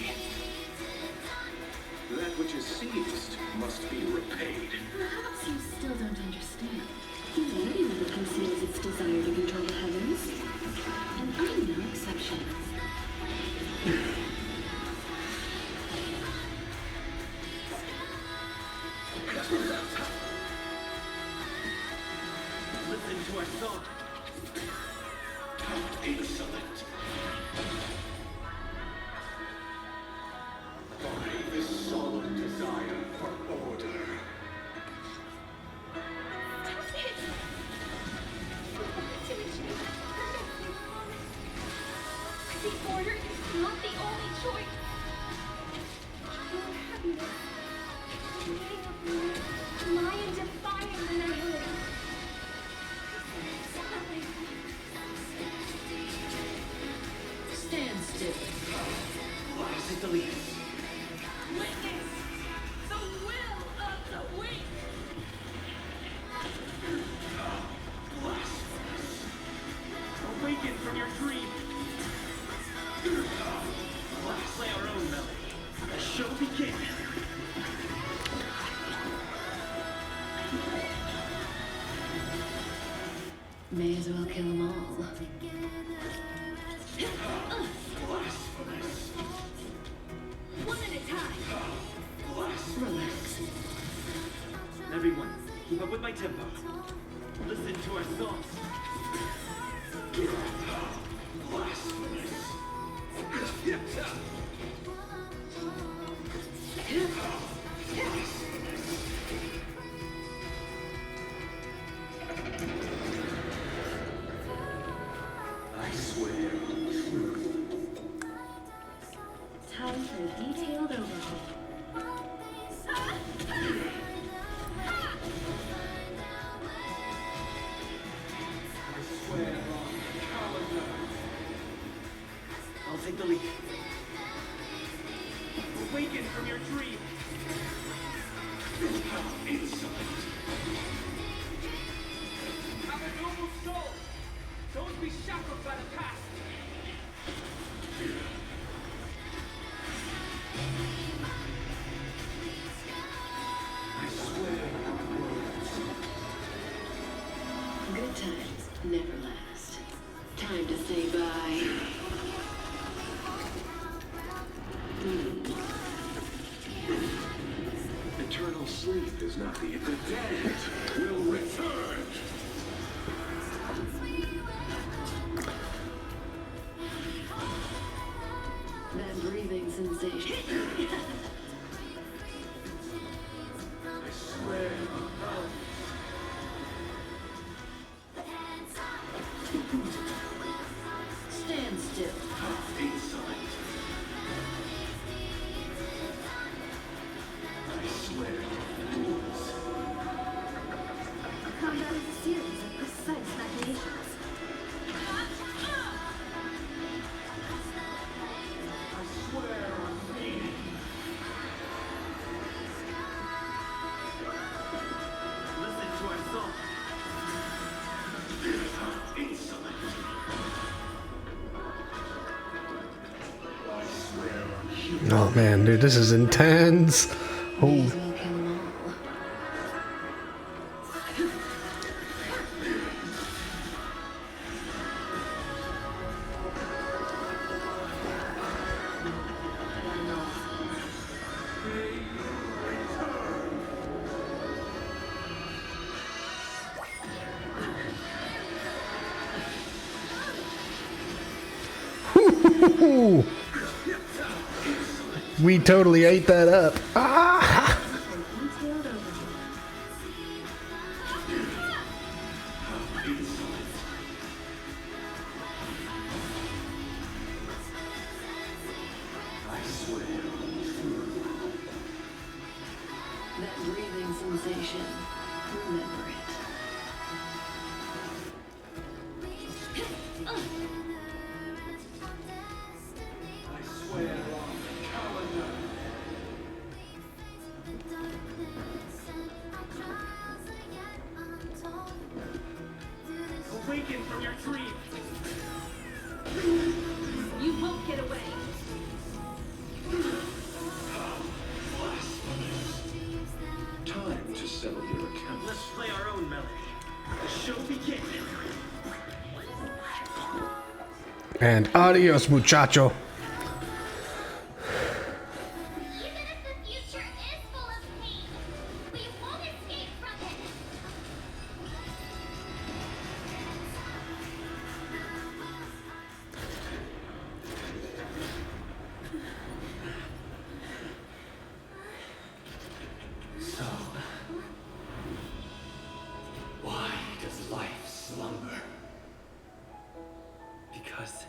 That which is seized must be repaid. Perhaps you still don't understand. Humanity never conceals its desire to control the heavens. And I'm no exception. Listen to our song. Insolent. By this solemn desire for order. Stop it! You want to achieve perfect. The order is not the only take the lead. Witness the will of the weak. Awaken from your dream. Let's play our own melody. The show begins. May as well kill them all. One at a time. Relax. Everyone, keep up with my tempo. Listen to our songs. I swear on truth. Time for a detailed overhaul. I swear on calendar. I'll take the lead. Awaken from your dream. Have a noble soul. Don't be shackled by the past. I swear on words. Good times never last. Time to say bye. Eternal sleep is not the dead will return. That breathing sensation. I swear on health. Stand still. Insolent. I swear on rules. Combat is a series of precise machinations. I swear on meaning. Listen to our song. Insolent. I swear on human. Oh man, dude, this is intense. May Oh, as well kill them all. we totally ate that up. Ah! Detailed overhaul. I swear on truth. That breathing sensation. Remember it. I swear on calendar. Awaken from your dream. You won't get away. Time to settle your accounts. Let's play our own melody. The show begins. And adios, muchacho. Even if the future is full of pain, we won't escape from it. So, why does life slumber? Because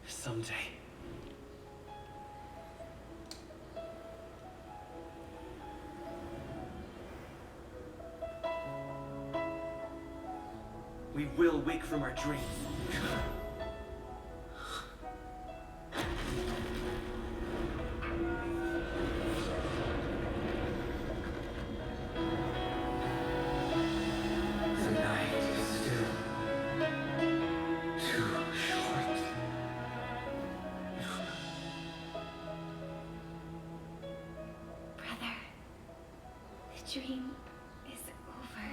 someday we will wake from our dreams. dream is over.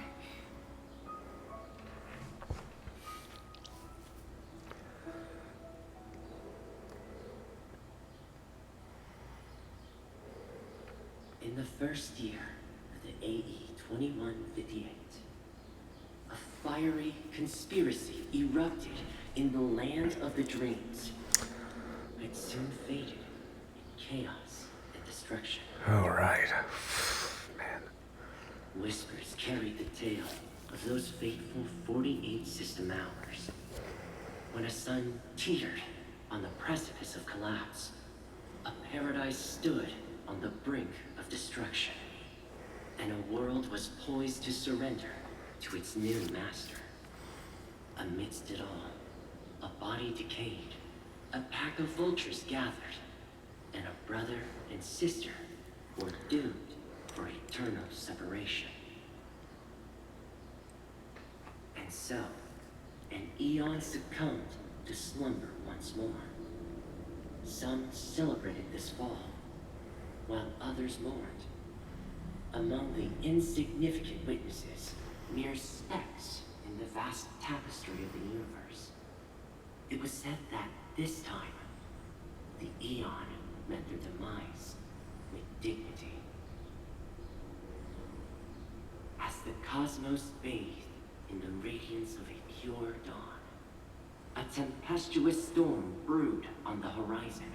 In the first year of the AE 2158, a fiery conspiracy erupted in the land of the dreams. It soon faded in chaos and destruction. All right. Man. Whispers carried the tale of those fateful 48 system hours, when a sun teetered on the precipice of collapse. A paradise stood on the brink of destruction, and a world was poised to surrender to its new master. Amidst it all, a body decayed, a pack of vultures gathered, and a brother and sister were doomed for eternal separation. And so, an eon succumbed to slumber once more. Some celebrated this fall, while others mourned. Among the insignificant witnesses, mere specks in the vast tapestry of the universe, it was said that this time, the eon met their demise with dignity. As the cosmos bathed in the radiance of a pure dawn, a tempestuous storm brewed on the horizon.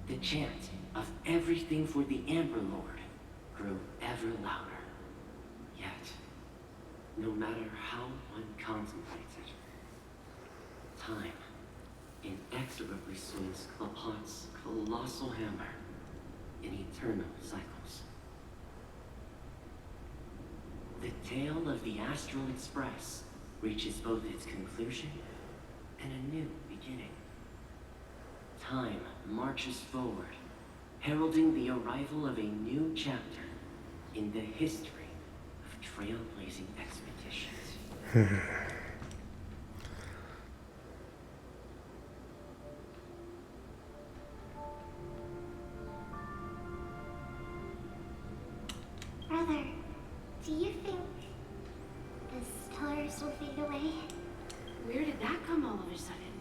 The chant of everything for the Amber Lord grew ever louder. Yet, no matter how one contemplated, time inexorably swings upon its colossal hammer in eternal cycles. The tale of the Astral Express reaches both its conclusion and a new beginning. Time marches forward, heralding the arrival of a new chapter in the history of trailblazing expeditions. Brother, do you think the stars will fade away? Where did that come all of a sudden?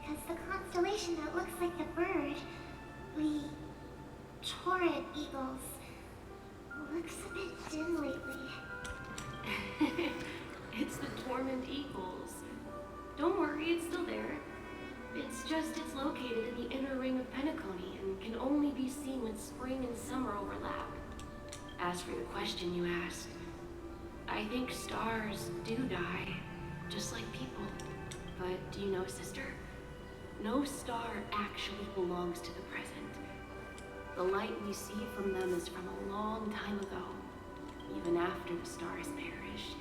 Because the constellation that looks like a bird, the Torrid Eagles, looks a bit dim lately. It's the Torment Eagles. Don't worry, it's still there. It's located in the inner ring of Penacony and can only be seen when spring and summer overlap. As for the question you asked, I think stars do die, just like people. But do you know, sister? No star actually belongs to the present. The light we see from them is from a long time ago. Even after the stars perished,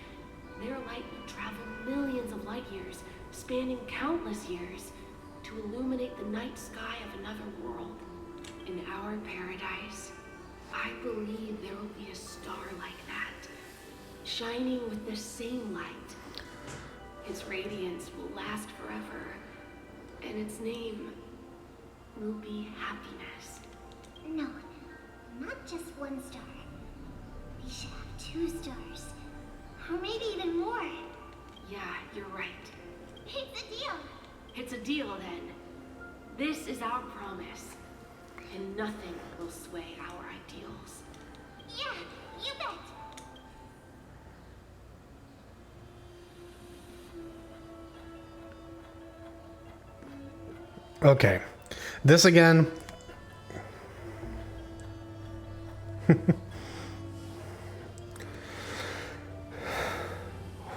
their light would travel millions of light years, spanning countless years, to illuminate the night sky of another world. In our paradise, I believe there will be a star like that, shining with the same light. Its radiance will last forever, and its name will be happiness. No, not just one star. We should have 2 stars. Or maybe even more. Yeah, you're right. It's a deal. It's a deal, then. This is our promise, and nothing will sway our ideals. Yeah, you bet. Okay. This again.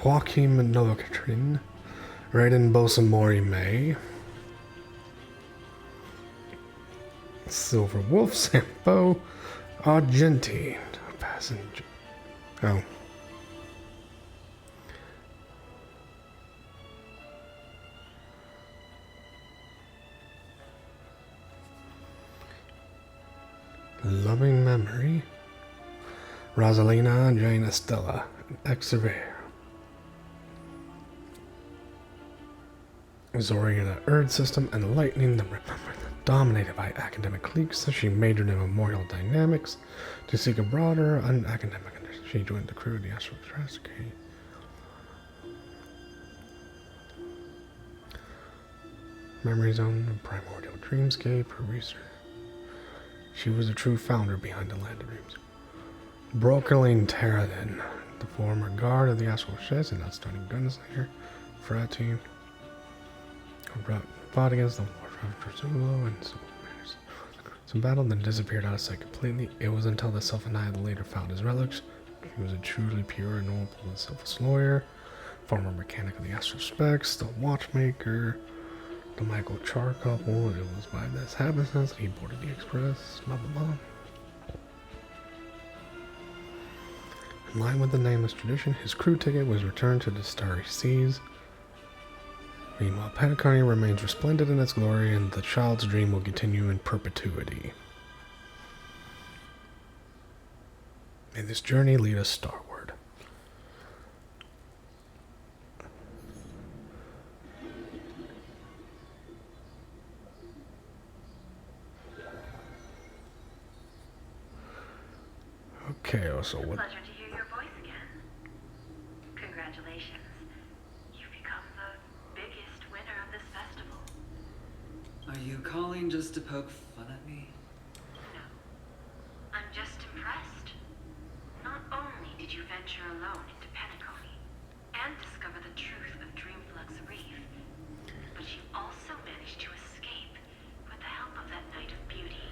Joaquin Minocatrin, Raiden Bosamori May, Silver Wolf Sampo, Argentine, passenger. Oh. Loving Memory, Rosalina Jane Estella, Exever. Zoria the Earth System, and Lightning the Remember, dominated by academic cliques, so she majored in memorial dynamics to seek a broader academic understanding. She joined the crew of the Astral Express. Okay. Memory Zone, a primordial dreamscape, her research. She was a true founder behind the Land of Dreams. Brokerling Terradin, the former guard of the Astral Express and outstanding gunslinger, Frati, fought against the Warcraft Zulo and so matters. Some battle then disappeared out of sight completely. It was until the Self-Annihilator found his relics. He was a truly pure and noble and selfless lawyer, former mechanic of the Astral Specs, the watchmaker, the Michael Char couple. It was by this happenstance that he boarded the Express, blah blah blah. In line with the nameless tradition, his crew ticket was returned to the Starry Seas. Meanwhile, Penacony remains resplendent in its glory, and the child's dream will continue in perpetuity. May this journey lead us starward. Okay, so what? Pleasure to hear your voice again. Congratulations. You've become the biggest winner of this festival. Are you calling just to poke fun at me? No. I'm just impressed. Not only did you venture alone into Penacony and discover the truth of Dreamflux Reef, but you also managed to escape with the help of that Knight of Beauty.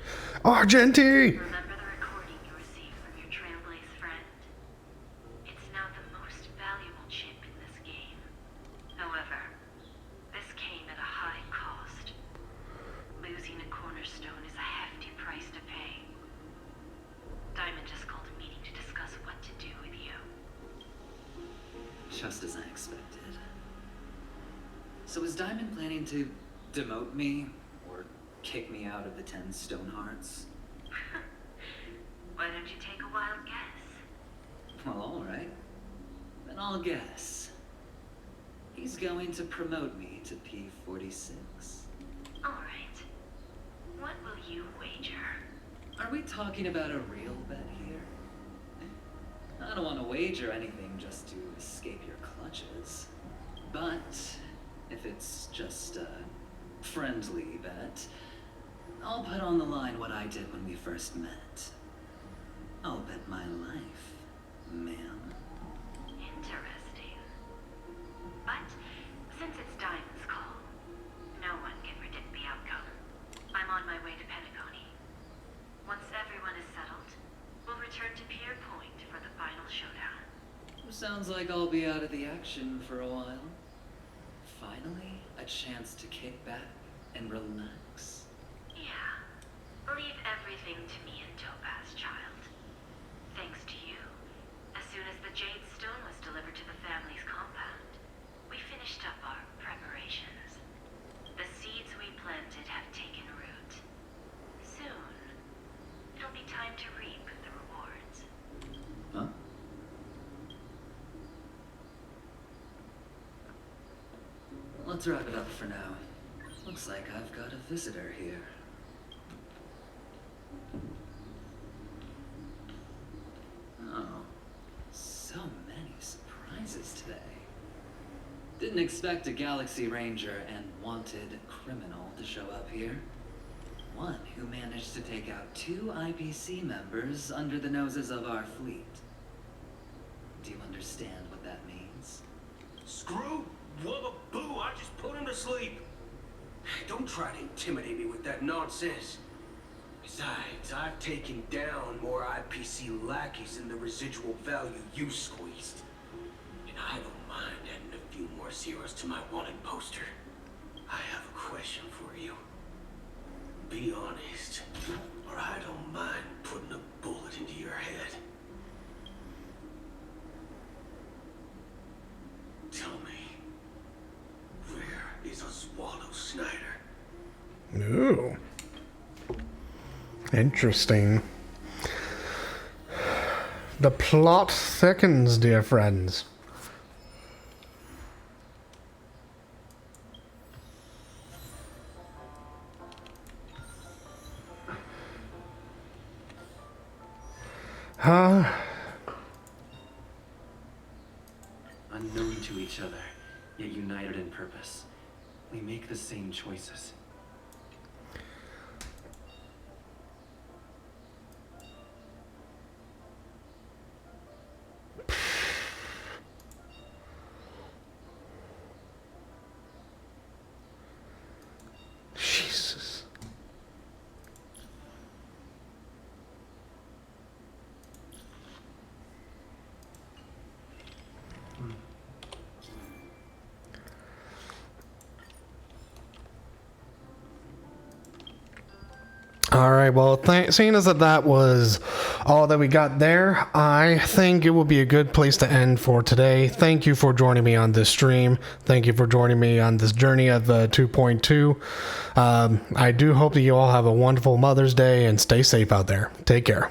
Argenti! Remember the recording you received from your Trailblaze friend? It's now the most valuable chip in this game. However, this came at a high cost. Losing a cornerstone is a hefty price to pay. Diamond just called a meeting to discuss what to do with you. Just as I expected. So is Diamond planning to demote me or kick me out of the 10 Stonehearts? Why don't you take a wild guess? Well, alright. Then I'll guess. He's going to promote me to P46. Alright. What will you wager? Are we talking about a real bet here? I don't want to wager anything just to escape your clutches. But if it's just a friendly bet, I'll put on the line what I did when we first met. I'll bet my life, ma'am. Interesting. But since it's Diamond's call, no one can predict the outcome. I'm on my way to Penacony. Once everyone is settled, we'll return to Pier Point for the final showdown. Sounds like I'll be out of the action for a while. Finally, a chance to kick back and relax. Yeah. Leave everything to me and Topaz, child. Thanks to you, as soon as the Jade Stone was delivered to the family's compound, we finished up our preparations. The seeds we planted have taken root. Soon, it'll be time to reap the rewards. Huh? Let's wrap it up for now. Looks like I've got a visitor here. Oh, so many surprises today. Didn't expect a Galaxy Ranger and wanted criminal to show up here. One who managed to take out 2 IPC members under the noses of our fleet. Do you understand what that means? Screw? Wubba boo, I just put him to sleep. Don't try to intimidate me with that nonsense. Besides, I've taken down more IPC lackeys than the residual value you squeezed. And I don't mind adding a few more zeros to my wanted poster. I have a question for you. Be honest, or I don't mind putting a bullet into your head. Tell me, where is Oswaldo Snyder? Ooh. Interesting. The plot thickens, dear friends. each other, yet united in purpose. We make the same choices. Jesus. All right, well, seeing as that was all that we got there, I think it will be a good place to end for today. Thank you for joining me on this stream. Thank you for joining me on this journey of 2.2. I do hope that you all have a wonderful Mother's Day and stay safe out there. Take care.